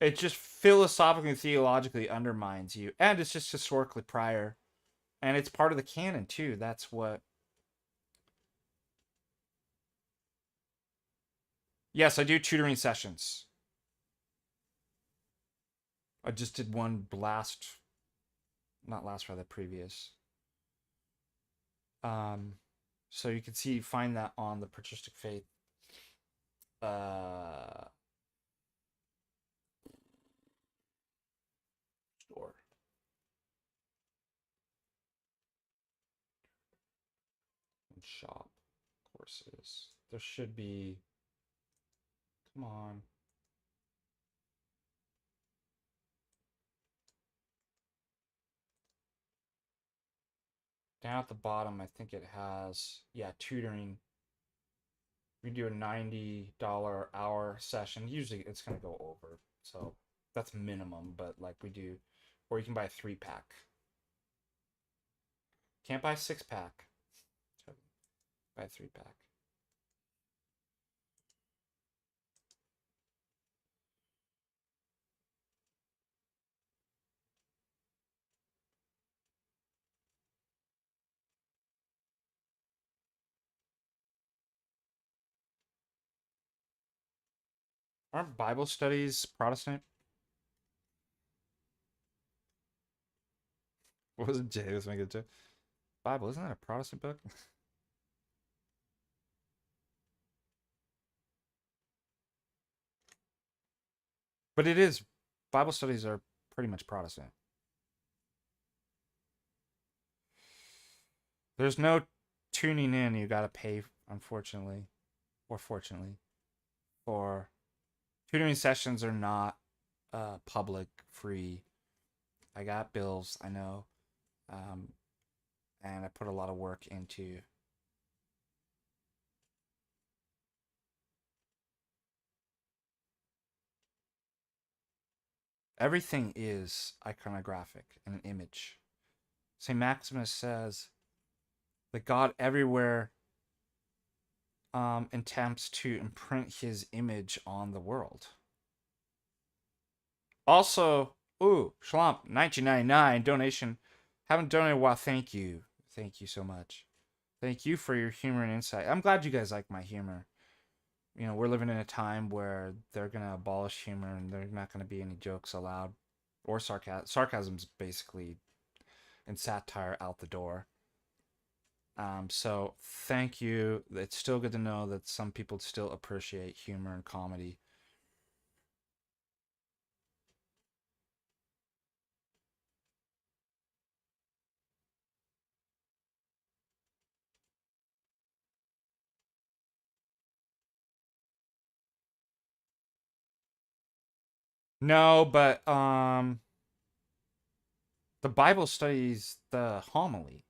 it just philosophically and theologically undermines you, and it's just historically prior, and it's part of the canon too. That's what. Yes, I do tutoring sessions. I just did one not last Friday, the previous. So you can find that on the Patristic Faith. Store. And shop courses. There should be. Come on. Down at the bottom, I think it has, tutoring. We do a $90 hour session. Usually it's going to go over. So that's minimum, but like we do. Or you can buy a 3-pack. Can't buy a 6-pack. Buy a 3-pack. Aren't Bible studies Protestant? What was it? Jay was making a joke. Bible, isn't that a Protestant book? But it is. Bible studies are pretty much Protestant. There's no tuning in. You gotta pay, unfortunately, or fortunately, for tutoring sessions are not public, free. I got bills, I know. Um, and I put a lot of work into everything is iconographic and an image. St. Maximus says that God everywhere attempts to imprint his image on the world. Also, Shlomp, 1999 donation. Haven't donated a while. Thank you. Thank you so much. Thank you for your humor and insight. I'm glad you guys like my humor. You know, we're living in a time where they're going to abolish humor and there's not going to be any jokes allowed or sarcasm. Sarcasm's basically and satire out the door. So thank you. It's still good to know that some people still appreciate humor and comedy. No, but the Bible studies the homily.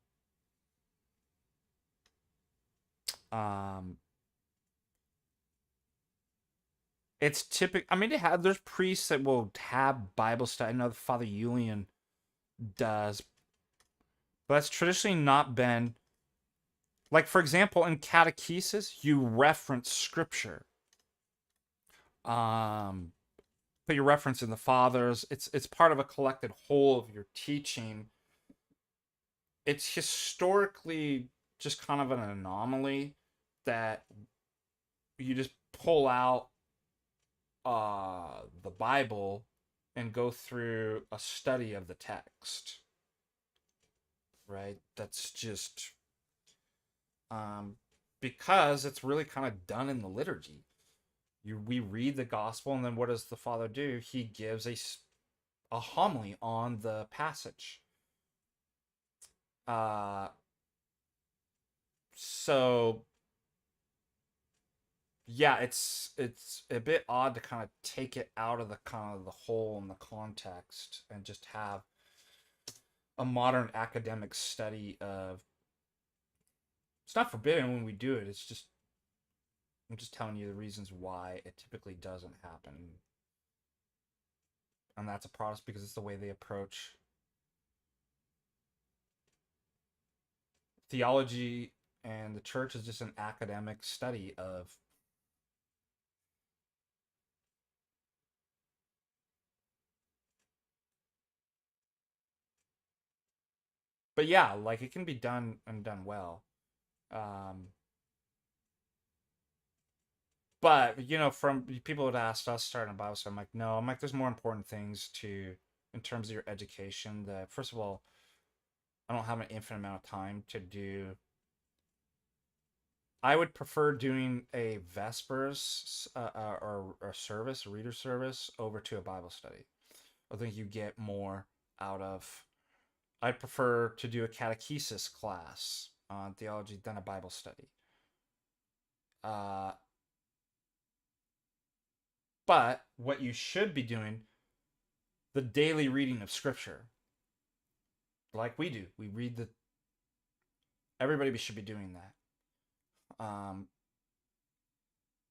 Um it's typical. I mean, there's priests that will have Bible study. I know Father Julian does, but that's traditionally not been like, for example, in catechesis, you reference scripture. Um, put your reference in the fathers. It's part of a collected whole of your teaching. It's historically just kind of an anomaly that you just pull out the Bible and go through a study of the text. Right? That's just because it's really kind of done in the liturgy. We read the gospel, and then what does the Father do? He gives a homily on the passage. So yeah, it's a bit odd to kind of take it out of the kind of the whole and the context and just have a modern academic study of. It's not forbidden when we do it. It's just I'm just telling you the reasons why it typically doesn't happen. And that's a Protestant because it's the way they approach theology, and the church is just an academic study of. But yeah, like it can be done and done well. Um, but you know, from people had asked us starting a Bible study, I'm like, no, I'm like, there's more important things to in terms of your education. That first of all, I don't have an infinite amount of time to do. I would prefer doing a Vespers or a service, a reader service, over to a Bible study. I think you get more out of. I'd prefer to do a catechesis class on theology than a Bible study. Uh, but what you should be doing, the daily reading of Scripture, like we do. We read the. Everybody should be doing that.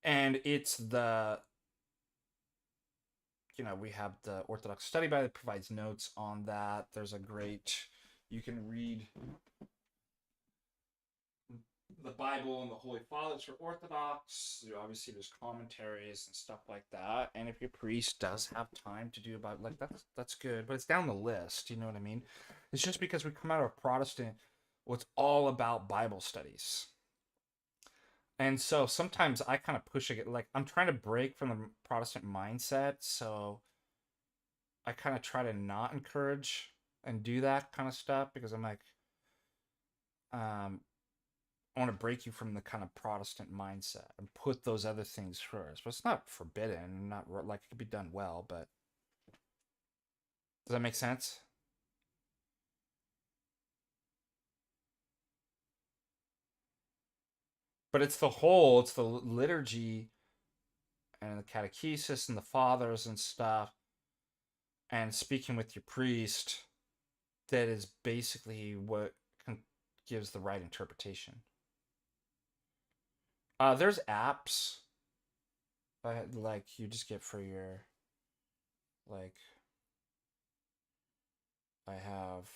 And it's the. We have the Orthodox Study Bible that provides notes on that. There's a great. You can read the Bible and the Holy Fathers for Orthodox. Obviously, there's commentaries and stuff like that. And if your priest does have time to do a Bible, like that's good, but it's down the list. You know what I mean? It's just because we come out of a Protestant, well, it's all about Bible studies. And so sometimes I kind of push it, like I'm trying to break from the Protestant mindset. So I kind of try to not encourage and do that kind of stuff because I'm like, I want to break you from the kind of Protestant mindset and put those other things first. But it's not forbidden, not like it could be done well. But does that make sense? But it's the whole, it's the liturgy and the catechesis and the fathers and stuff. and speaking with your priest, that is basically what gives the right interpretation. There's apps like you just get for your like I have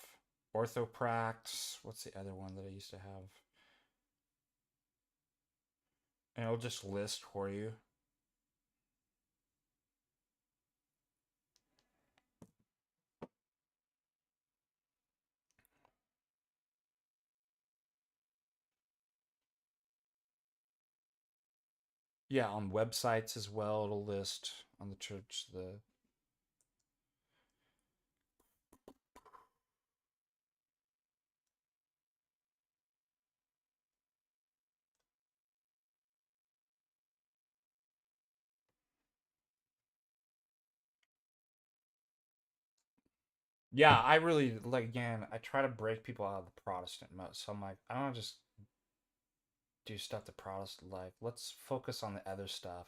Orthoprax. What's the other one that I used to have? And it'll just list for you. Yeah, on websites as well, it'll list on the church the. Yeah, I really like again. I try to break people out of the Protestant mode. So I'm like, I don't just do stuff the Protestant like. Let's focus on the other stuff.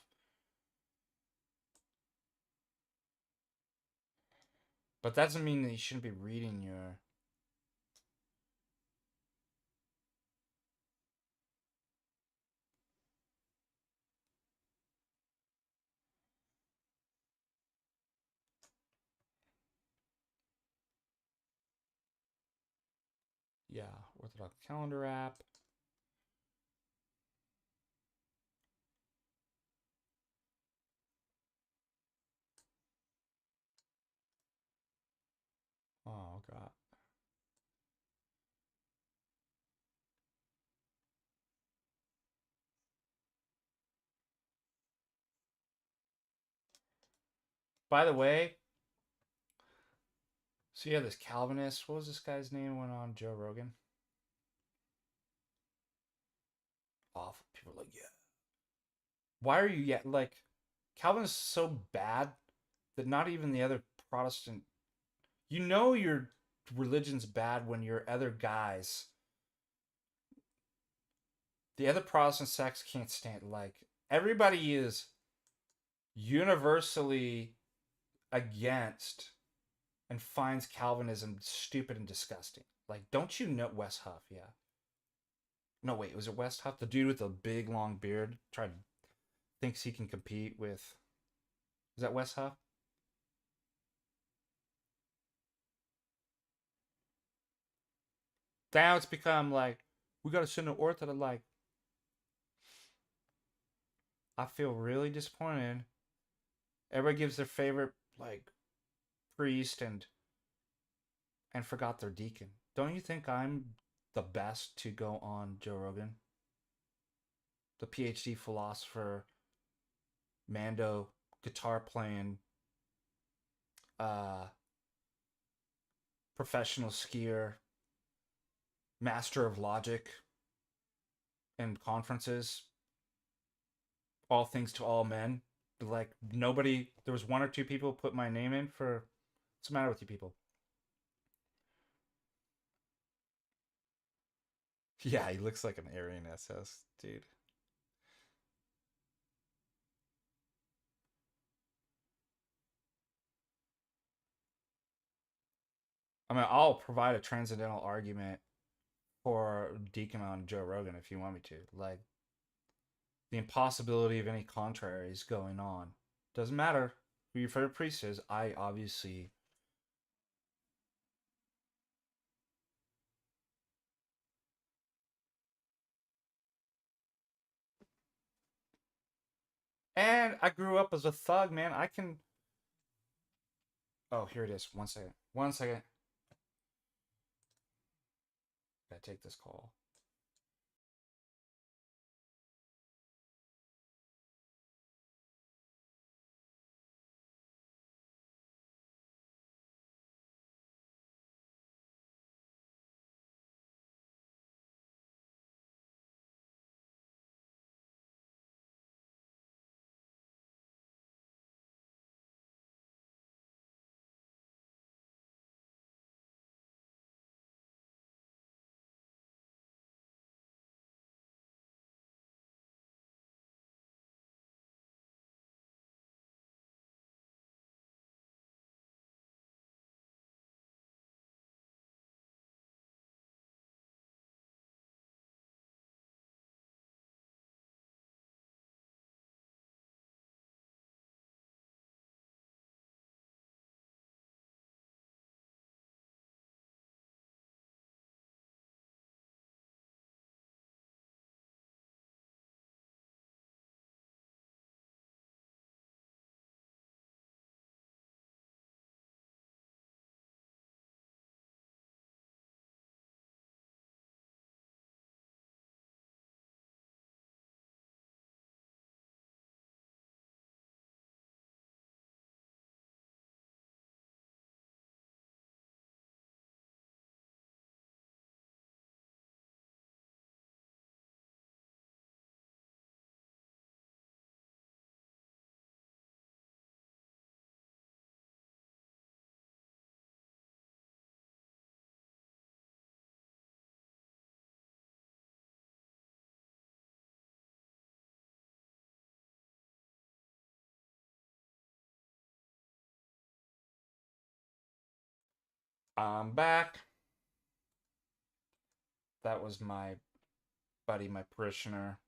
But that doesn't mean that you shouldn't be reading your. Yeah, Orthodox calendar app. Oh god. By the way, so yeah, this Calvinist. What was this guy's name? Went on Joe Rogan. Awful. People are like, yeah. Why are you yet like? Calvin is so bad that not even the other Protestant. You know your religion's bad when your other guys, the other Protestant sects can't stand. Like everybody is universally against and finds Calvinism stupid and disgusting. Like, don't you know Wes Huff? Yeah. No, wait, was it Wes Huff? The dude with the big long beard tried thinks he can compete with. Is that Wes Huff? Now it's become like we got to send an Orthodox. Like, I feel really disappointed. Everybody gives their favorite like priest and forgot their deacon. Don't you think I'm the best to go on Joe Rogan? The PhD philosopher, Mando, guitar playing, uh, professional skier, master of logic and conferences, all things to all men. Like nobody, there was one or two people put my name in for. What's the matter with you people? Yeah, he looks like an Aryan SS dude. I mean, I'll provide a transcendental argument for Deacon on Joe Rogan if you want me to. Like the impossibility of any contraries going on. Doesn't matter who your favorite priest is. I obviously. And I grew up as a thug, man. I can. Oh, here it is. 1 second. 1 second. Gotta take this call. I'm back. That was my buddy, my parishioner.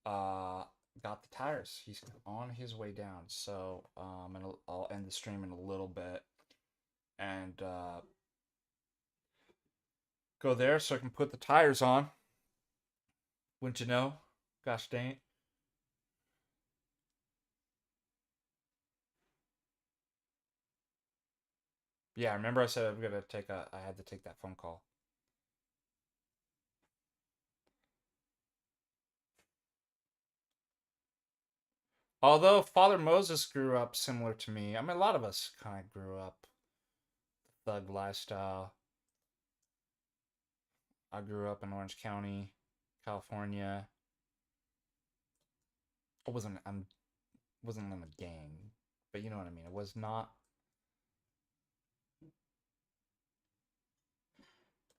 Got the tires. He's on his way down. So and I'll end the stream in a little bit and go there so I can put the tires on. Wouldn't you know? Gosh dang it. Yeah, remember I said I had to take that phone call. Although Father Moses grew up similar to me. I mean, a lot of us kind of grew up thug lifestyle. I grew up in Orange County, California. I wasn't in a gang, but you know what I mean. It was not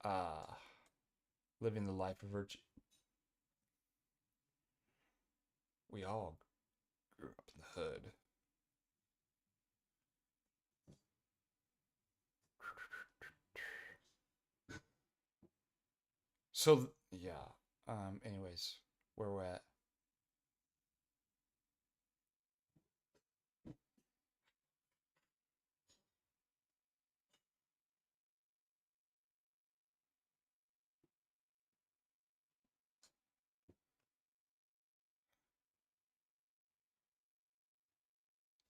uh living the life of virtue. We all grew up in the hood. So yeah. Anyways, where we're at.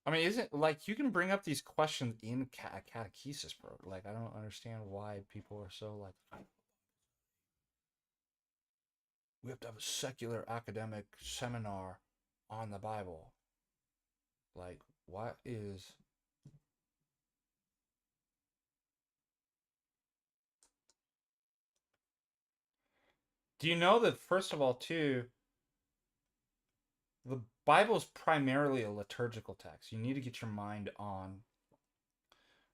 I mean, isn't like you can bring up these questions in catechesis, bro? Like, I don't understand why people are so like, we have to have a secular academic seminar on the Bible. Like, what is. Do you know that, first of all, too, the Bible is primarily a liturgical text? You need to get your mind on.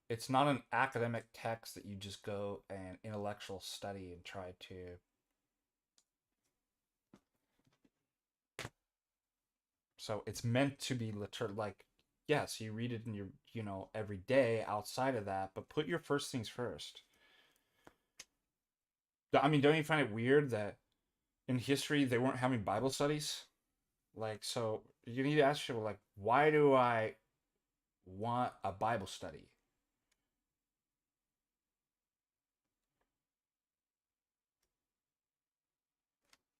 It's not an academic text that you just go and intellectual study and try to. So it's meant to be like, yes, you read it in your, every day outside of that, but put your first things first. I mean, don't you find it weird that in history they weren't having Bible studies? Like, so you need to ask yourself, like, why do I want a Bible study?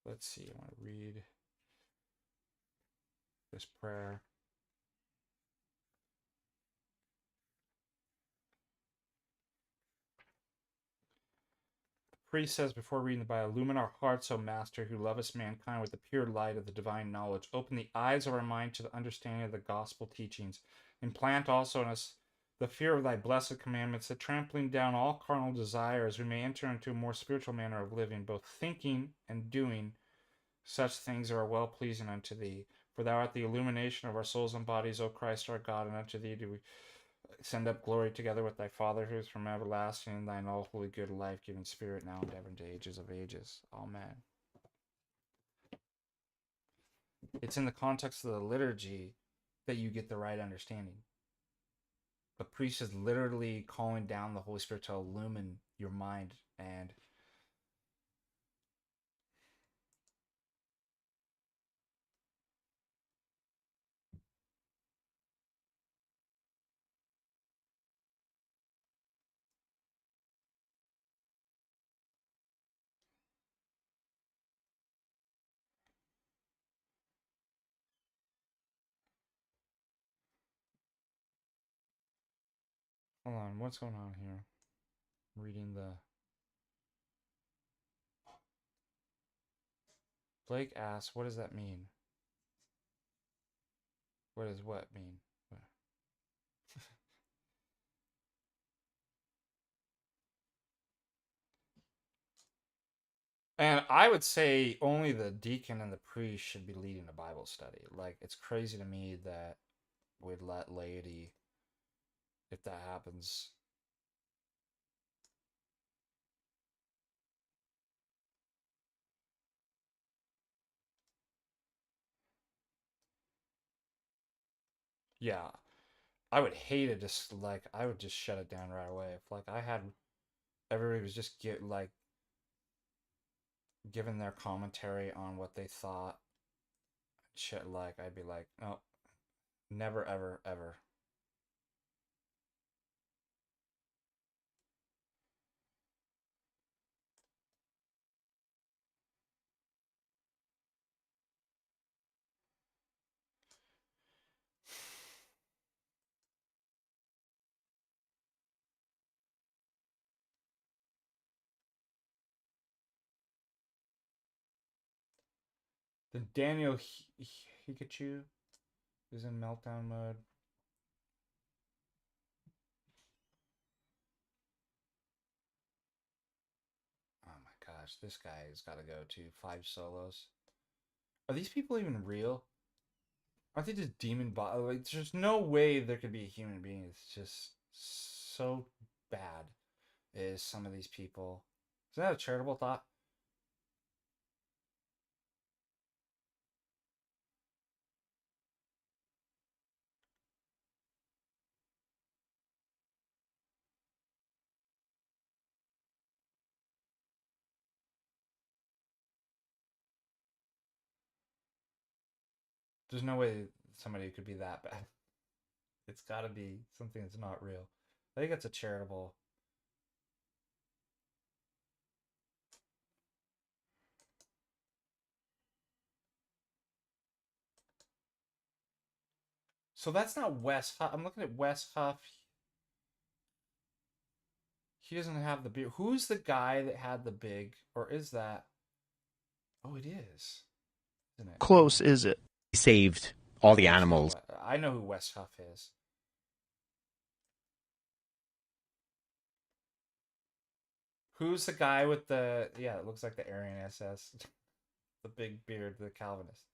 Let's see. I want to read this prayer. The priest says before reading the Bible, illumine our hearts, O Master, who lovest mankind with the pure light of the divine knowledge. Open the eyes of our mind to the understanding of the gospel teachings. Implant also in us the fear of thy blessed commandments, that trampling down all carnal desires, we may enter into a more spiritual manner of living, both thinking and doing such things are well pleasing unto thee. For thou art the illumination of our souls and bodies, O Christ our God, and unto thee do we send up glory together with thy Father who is from everlasting, and thine all holy, good, life giving Spirit, now and ever, into ages of ages. Amen. It's in the context of the liturgy that you get the right understanding. The priest is literally calling down the Holy Spirit to illumine your mind and. Hold on, what's going on here? I'm reading the. Blake asks, what does that mean? What does what mean? And I would say only the deacon and the priest should be leading a Bible study. Like, it's crazy to me that we'd let laity, if that happens. Yeah. I would hate it. Just like I would just shut it down right away. If like I had everybody was just giving their commentary on what they thought, shit. Like I'd be like, no, never, ever, ever. Then Daniel Hikachu is in meltdown mode. Oh my gosh, this guy's got to go to 5 solos. Are these people even real? Aren't they just demon body? Like, there's no way there could be a human being. It's just so bad. Is some of these people? Is that a charitable thought? There's no way somebody could be that bad. It's got to be something that's not real. I think it's a charitable. So that's not Wes Huff. I'm looking at Wes Huff. He doesn't have the beard. Who's the guy that had the big? Or is that? Oh, it is. Isn't it? Close is it? He saved all the There's no animals. way. I know who Wes Huff is. Who's the guy with the? Yeah, it looks like the Aryan SS. The big beard, the Calvinist.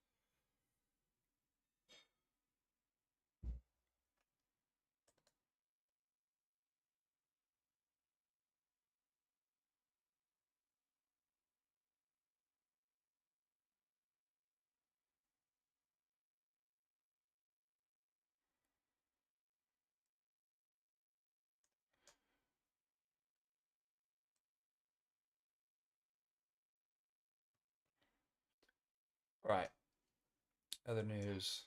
Right. Other news.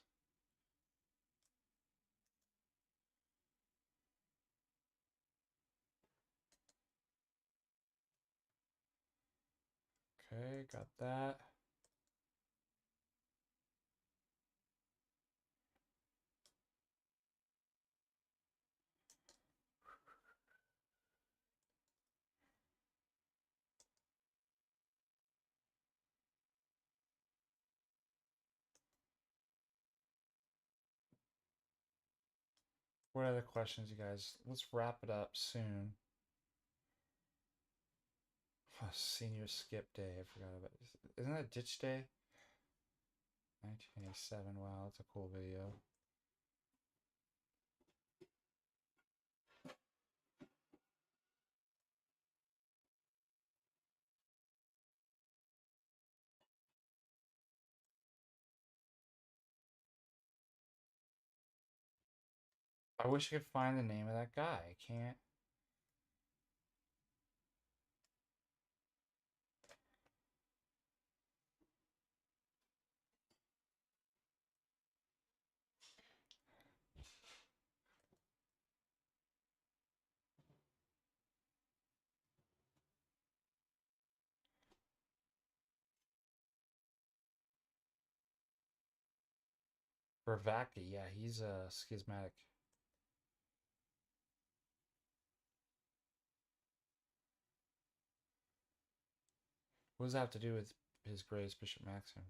Okay, got that. What other questions, you guys? Let's wrap it up soon. Oh, senior skip day. I forgot about this. Isn't that ditch day? 1987. Wow, that's a cool video. I wish I could find the name of that guy. I can't. Bravaki, yeah, he's a schismatic. What does that have to do with His Grace Bishop Maxim?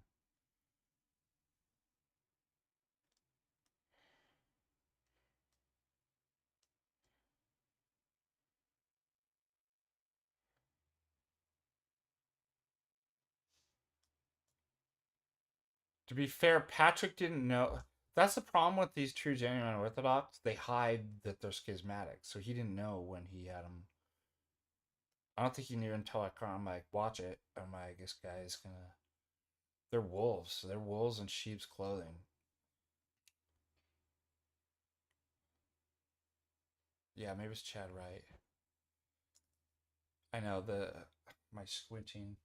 To be fair, Patrick didn't know. That's the problem with these true genuine Orthodox. They hide that they're schismatic, so he didn't know when he had them. I don't think he knew until I'm like, watch it. I'm like, this guy's gonna. They're wolves. They're wolves in sheep's clothing. Yeah, maybe it's Chad Wright. I know my squinting.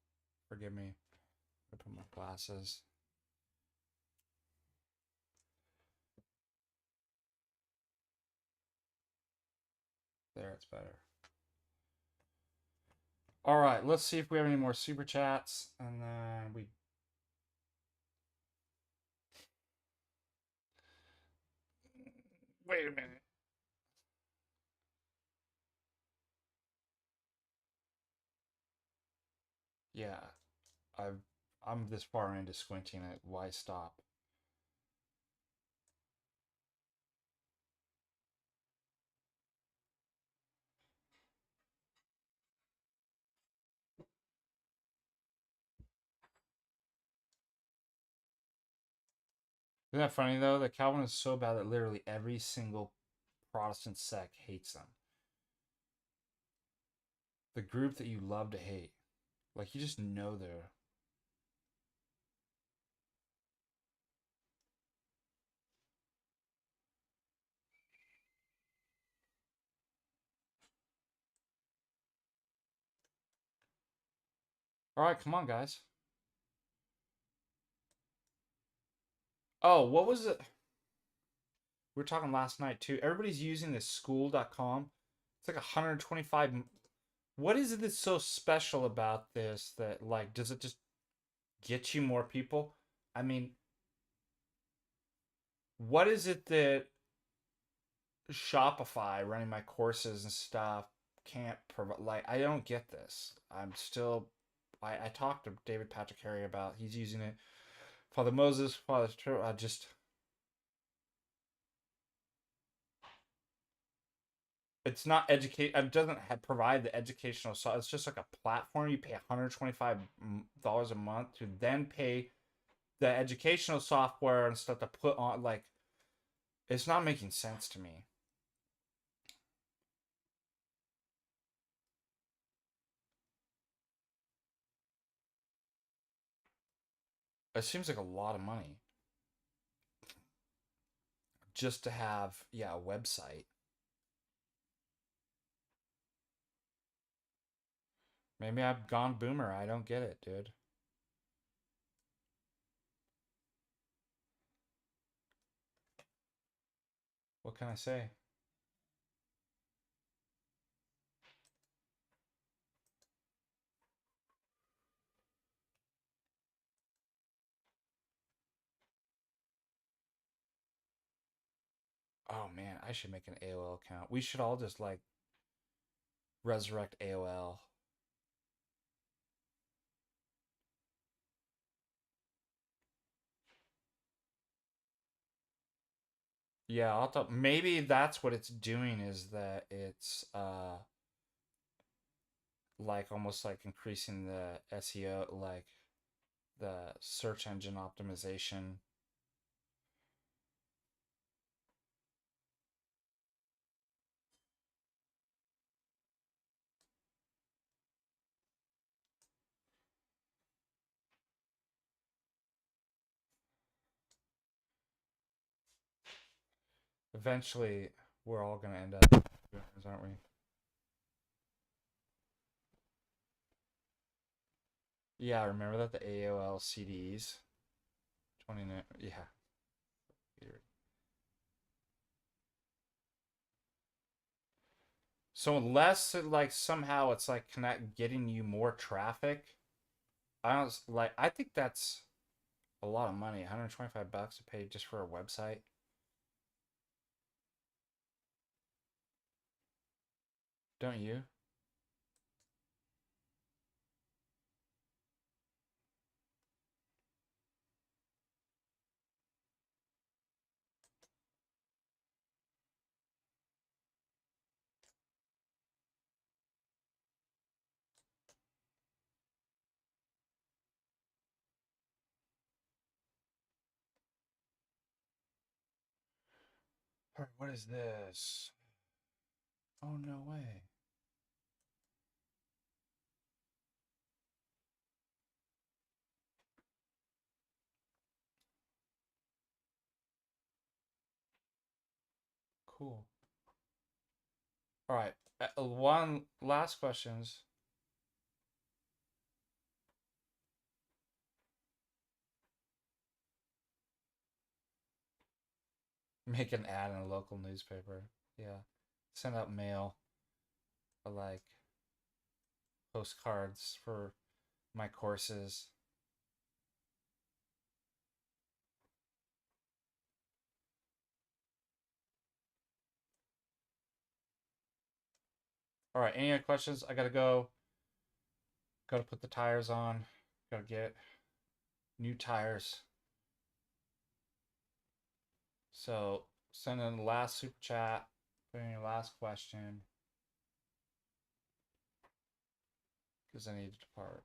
Forgive me. I put my glasses. There, it's better. All right, let's see if we have any more super chats, and then we. Wait a minute. Yeah, I've I'm this far into squinting it. Why stop? Isn't that funny though? That Calvin is so bad that literally every single Protestant sect hates them. The group that you love to hate. Like you just know they're. All right, come on, guys. Oh, what was it? We were talking last night too. Everybody's using this school.com. It's like 125. What is it that's so special about this that, like, does it just get you more people? I mean, what is it that Shopify running my courses and stuff can't provide? Like, I don't get this. I'm still. I talked to David Patrick Harry about he's using it. Father Moses, Father. I just. It's not educate. It doesn't provide the educational. So it's just like a platform. You pay $125 a month to then pay the educational software and stuff to put on. Like, it's not making sense to me. It seems like a lot of money just to have, yeah, a website. Maybe I've gone boomer. I don't get it, dude. What can I say? Oh man, I should make an AOL account. We should all just like resurrect AOL. Yeah, maybe that's what it's doing is that it's like almost like increasing the SEO, like the search engine optimization. Eventually, we're all gonna end up, aren't we? Yeah, remember that the AOL CDs, 29. Yeah, so unless it, like somehow it's like connect getting you more traffic, I don't like. I think that's a lot of money. $125 to pay just for a website. Don't you? Alright, what is this? Oh no way. Cool. All right. One last questions. Make an ad in a local newspaper. Yeah. Send out mail, like postcards for my courses. All right. Any other questions? I gotta go. Gotta put the tires on. Gotta get new tires. So send in the last super chat. Put in your last question. Because I need to depart.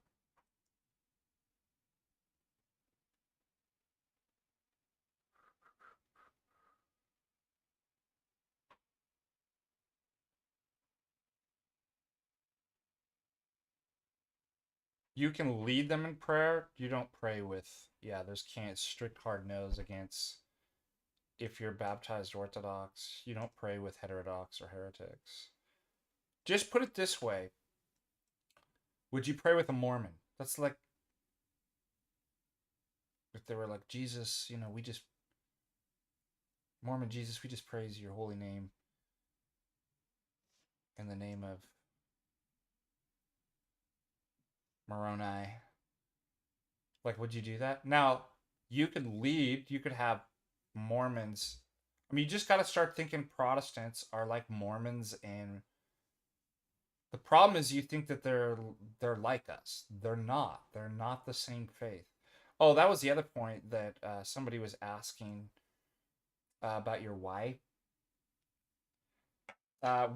You can lead them in prayer. You don't pray with, yeah, there's can't strict hard no's against if you're baptized Orthodox. You don't pray with heterodox or heretics. Just put it this way. Would you pray with a Mormon? That's like if they were like, Jesus, we just, Mormon Jesus, we just praise your holy name in the name of Moroni. Like, would you do that? Now, you could lead, you could have Mormons. I mean, you just got to start thinking Protestants are like Mormons, and the problem is you think that they're like us. They're not. They're not the same faith. Oh, that was the other point that somebody was asking about your wife.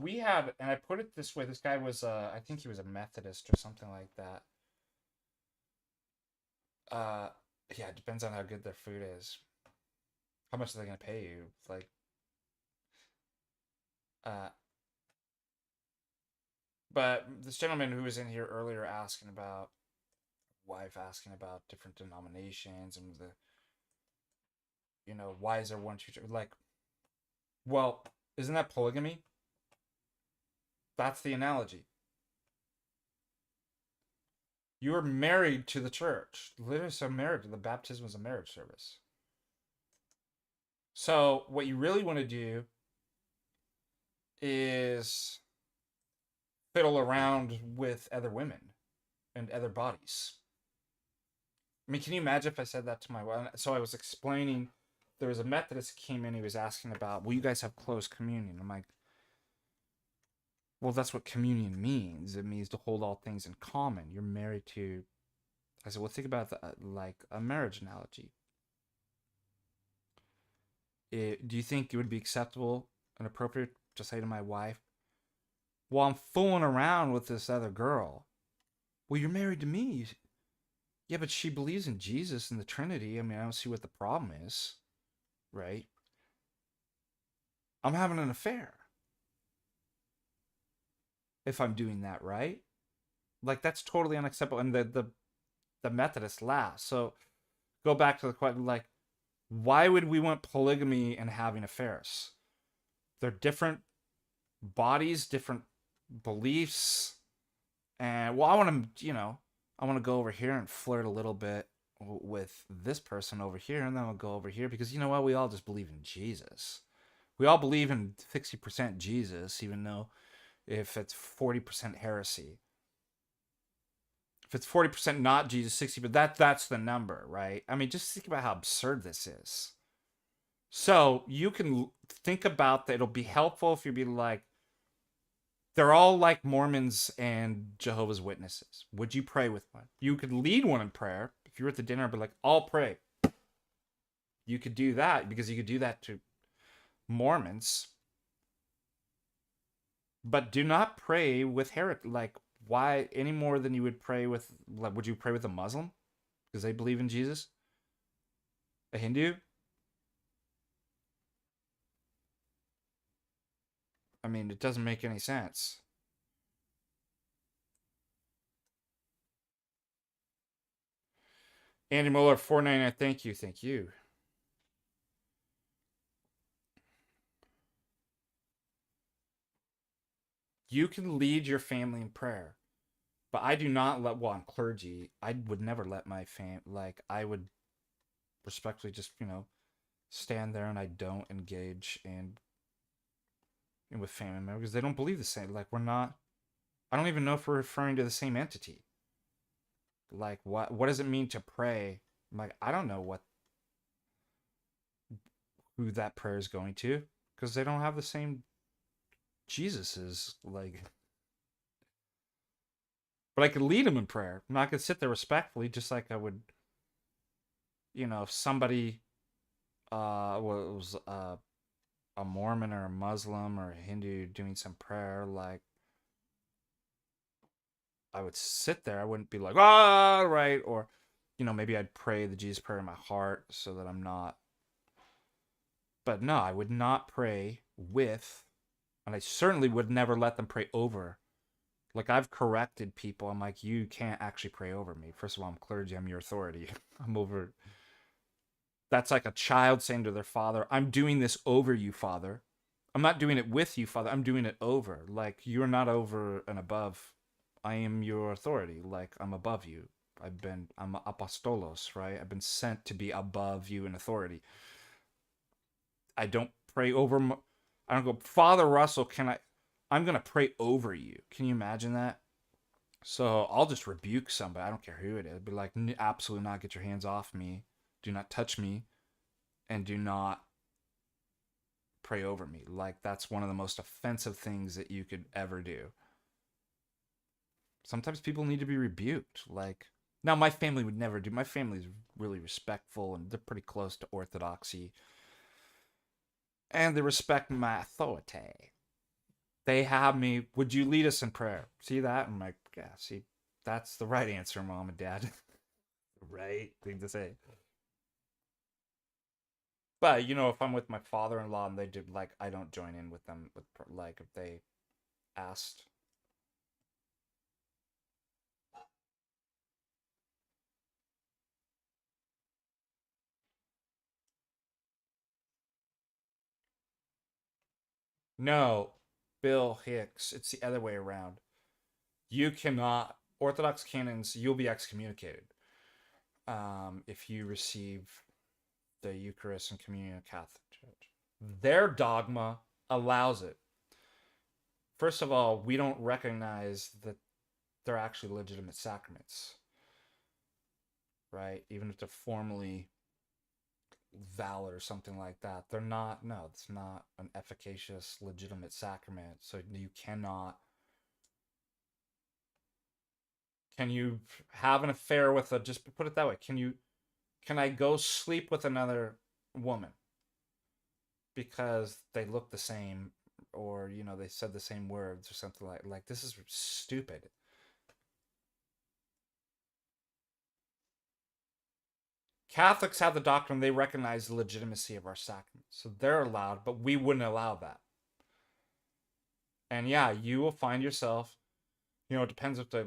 We had, and I put it this way: this guy was, I think he was a Methodist or something like that. Uh, yeah, it depends on how good their food is. How much are they gonna pay you? Like, uh, but this gentleman who was in here earlier asking about wife, asking about different denominations and the, why is there one church? Like, well, isn't that polygamy? That's the analogy. You were married to the church. Literally, so married. The baptism was a marriage service. So what you really want to do is fiddle around with other women and other bodies. I mean, can you imagine if I said that to my wife? So I was explaining, there was a Methodist came in, he was asking about, will you guys have close communion? I'm like, well, that's what communion means. It means to hold all things in common. You're married to, I said, well, think about like a marriage analogy. Do you think it would be acceptable and appropriate to say to my wife, well, I'm fooling around with this other girl? Well, you're married to me. Yeah, but she believes in Jesus and the Trinity. I mean, I don't see what the problem is, right? I'm having an affair if I'm doing that, right? Like that's totally unacceptable. And the Methodist laugh. So go back to the question, like, why would we want polygamy and having affairs? They're different bodies, different beliefs, and well, I want to, I want to go over here and flirt a little bit with this person over here, and then I'll go over here because you know what? We all just believe in Jesus. We all believe in 60% Jesus, even though if it's 40% heresy. If it's 40% not Jesus, 60, but that's the number, right? I mean, just think about how absurd this is. So you can think about that. It'll be helpful if you be like, they're all like Mormons and Jehovah's Witnesses. Would you pray with one? You could lead one in prayer. If you were at the dinner, but like, I'll pray. You could do that because you could do that to Mormons. But do not pray with heretic. Like, why any more than you would pray with, like, would you pray with a Muslim? Because they believe in Jesus? A Hindu? I mean, it doesn't make any sense. Andy Muller, 499, thank you, thank you. You can lead your family in prayer, but I do not let. Well, I'm clergy. I would never let my I would respectfully just stand there and I don't engage in with family members because they don't believe the same. Like we're not. I don't even know if we're referring to the same entity. Like what does it mean to pray? Like I don't know who that prayer is going to because they don't have the same Jesus's like. But I could lead them in prayer. I could sit there respectfully, just like I would, if somebody was a Mormon or a Muslim or a Hindu doing some prayer, like I would sit there. I wouldn't be like, right, or maybe I'd pray the Jesus prayer in my heart so that I'm not. But no, I would not pray with, and I certainly would never let them pray over. Like I've corrected people. I'm like, you can't actually pray over me. First of all, I'm clergy. I'm your authority. I'm over. That's like a child saying to their father, I'm doing this over you, Father. I'm not doing it with you, Father. I'm doing it over. Like you're not over and above. I am your authority. Like I'm above you. I'm apostolos, right? I've been sent to be above you in authority. I don't pray over. I don't go, Father Russell, I'm going to pray over you. Can you imagine that? So I'll just rebuke somebody. I don't care who it is. Be like, absolutely not. Get your hands off me. Do not touch me. And do not pray over me. Like that's one of the most offensive things that you could ever do. Sometimes people need to be rebuked. Like now my family would never do. My family's really respectful and they're pretty close to Orthodoxy. And they respect my authority. They have me, would you lead us in prayer? See that? I'm like, yeah, see, that's the right answer, Mom and Dad. Right thing to say. But, if I'm with my father-in-law and they do, like, I don't join in with them, like, if they asked. No, Bill Hicks, it's the other way around. You cannot, Orthodox canons, you'll be excommunicated if you receive the Eucharist and communion of Catholic Church. Their dogma allows it. First of all, we don't recognize that they're actually legitimate sacraments, right? Even if they're formally valid or something like that, they're not. No, it's not an efficacious, legitimate sacrament. So you cannot. Can you have an affair with just put it that way? Can I go sleep with another woman because they look the same or they said the same words or something like this is stupid. Catholics have the doctrine, they recognize the legitimacy of our sacraments. So they're allowed, but we wouldn't allow that. And yeah, you will find yourself, it depends if they're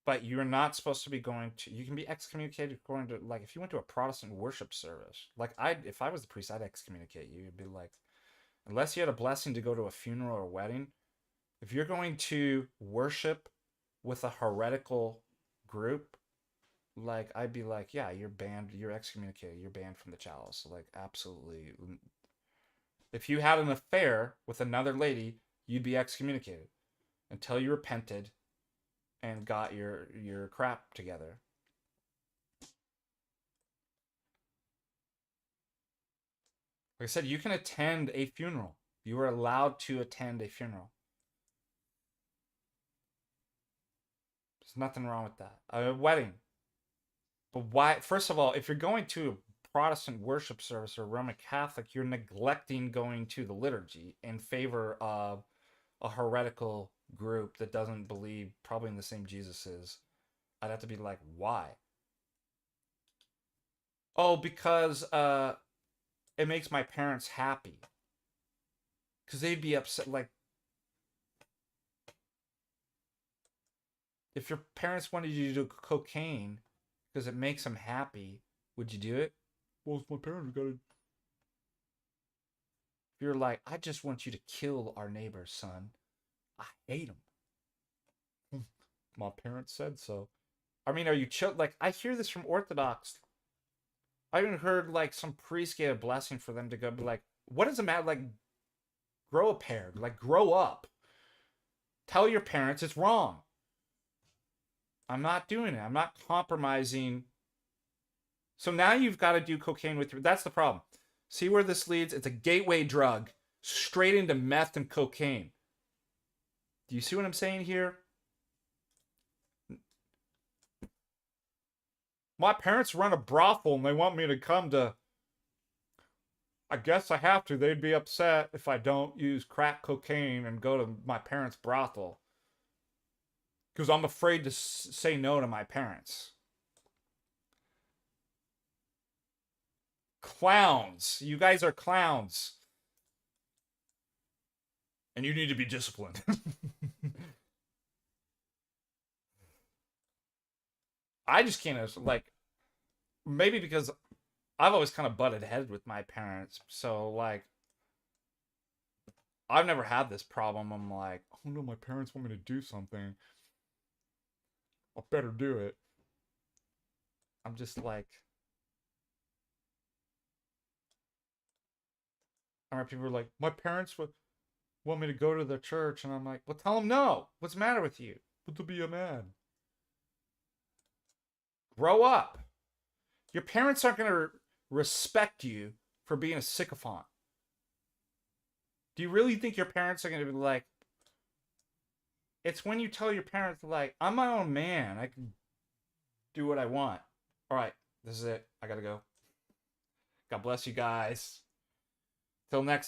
but you're not supposed to be you can be excommunicated according to, if you went to a Protestant worship service. If I was the priest, I'd excommunicate you. It'd be like, unless you had a blessing to go to a funeral or a wedding, if you're going to worship with a heretical group, I'd be like, yeah, you're banned, you're excommunicated, you're banned from the chalice. Absolutely. If you had an affair with another lady, you'd be excommunicated until you repented and got your crap together. Like I said, you can attend a funeral. You are allowed to attend a funeral. There's nothing wrong with that. A wedding. But why? First of all, if you're going to a Protestant worship service or Roman Catholic, you're neglecting going to the liturgy in favor of a heretical group that doesn't believe probably in the same Jesus is. I'd have to be like, why? Oh, because it makes my parents happy. Because they'd be upset. If your parents wanted you to do cocaine because it makes them happy, would you do it? Well, if my parents got it. If You're like, I just want you to kill our neighbor's son. I hate him. My parents said so. I mean, are you chill? Like, I hear this from Orthodox. I even heard like some priest get a blessing for them to go be like, what does it matter? Like, grow a pair. Like, grow up. Tell your parents it's wrong. I'm not doing it. I'm not compromising. So now you've got to do cocaine with your. That's the problem. See where this leads? It's a gateway drug straight into meth and cocaine. Do you see what I'm saying here? My parents run a brothel and they want me to come to. I guess I have to. They'd be upset if I don't use crack cocaine and go to my parents' brothel. Because I'm afraid to say no to my parents. Clowns. You guys are clowns. And you need to be disciplined. I just can't, like, maybe because I've always kind of butted heads with my parents. So, like, I've never had this problem. I'm like, oh no, my parents want me to do something. I better do it. I'm just like, I remember people were like, my parents would want me to go to the church. And I'm like, well, tell them no. What's the matter with you? But to be a man. Grow up. Your parents aren't going to respect you for being a sycophant. Do you really think your parents are going to be like, it's when you tell your parents, like, I'm my own man. I can do what I want. All right, this is it. I got to go. God bless you guys. Till next time.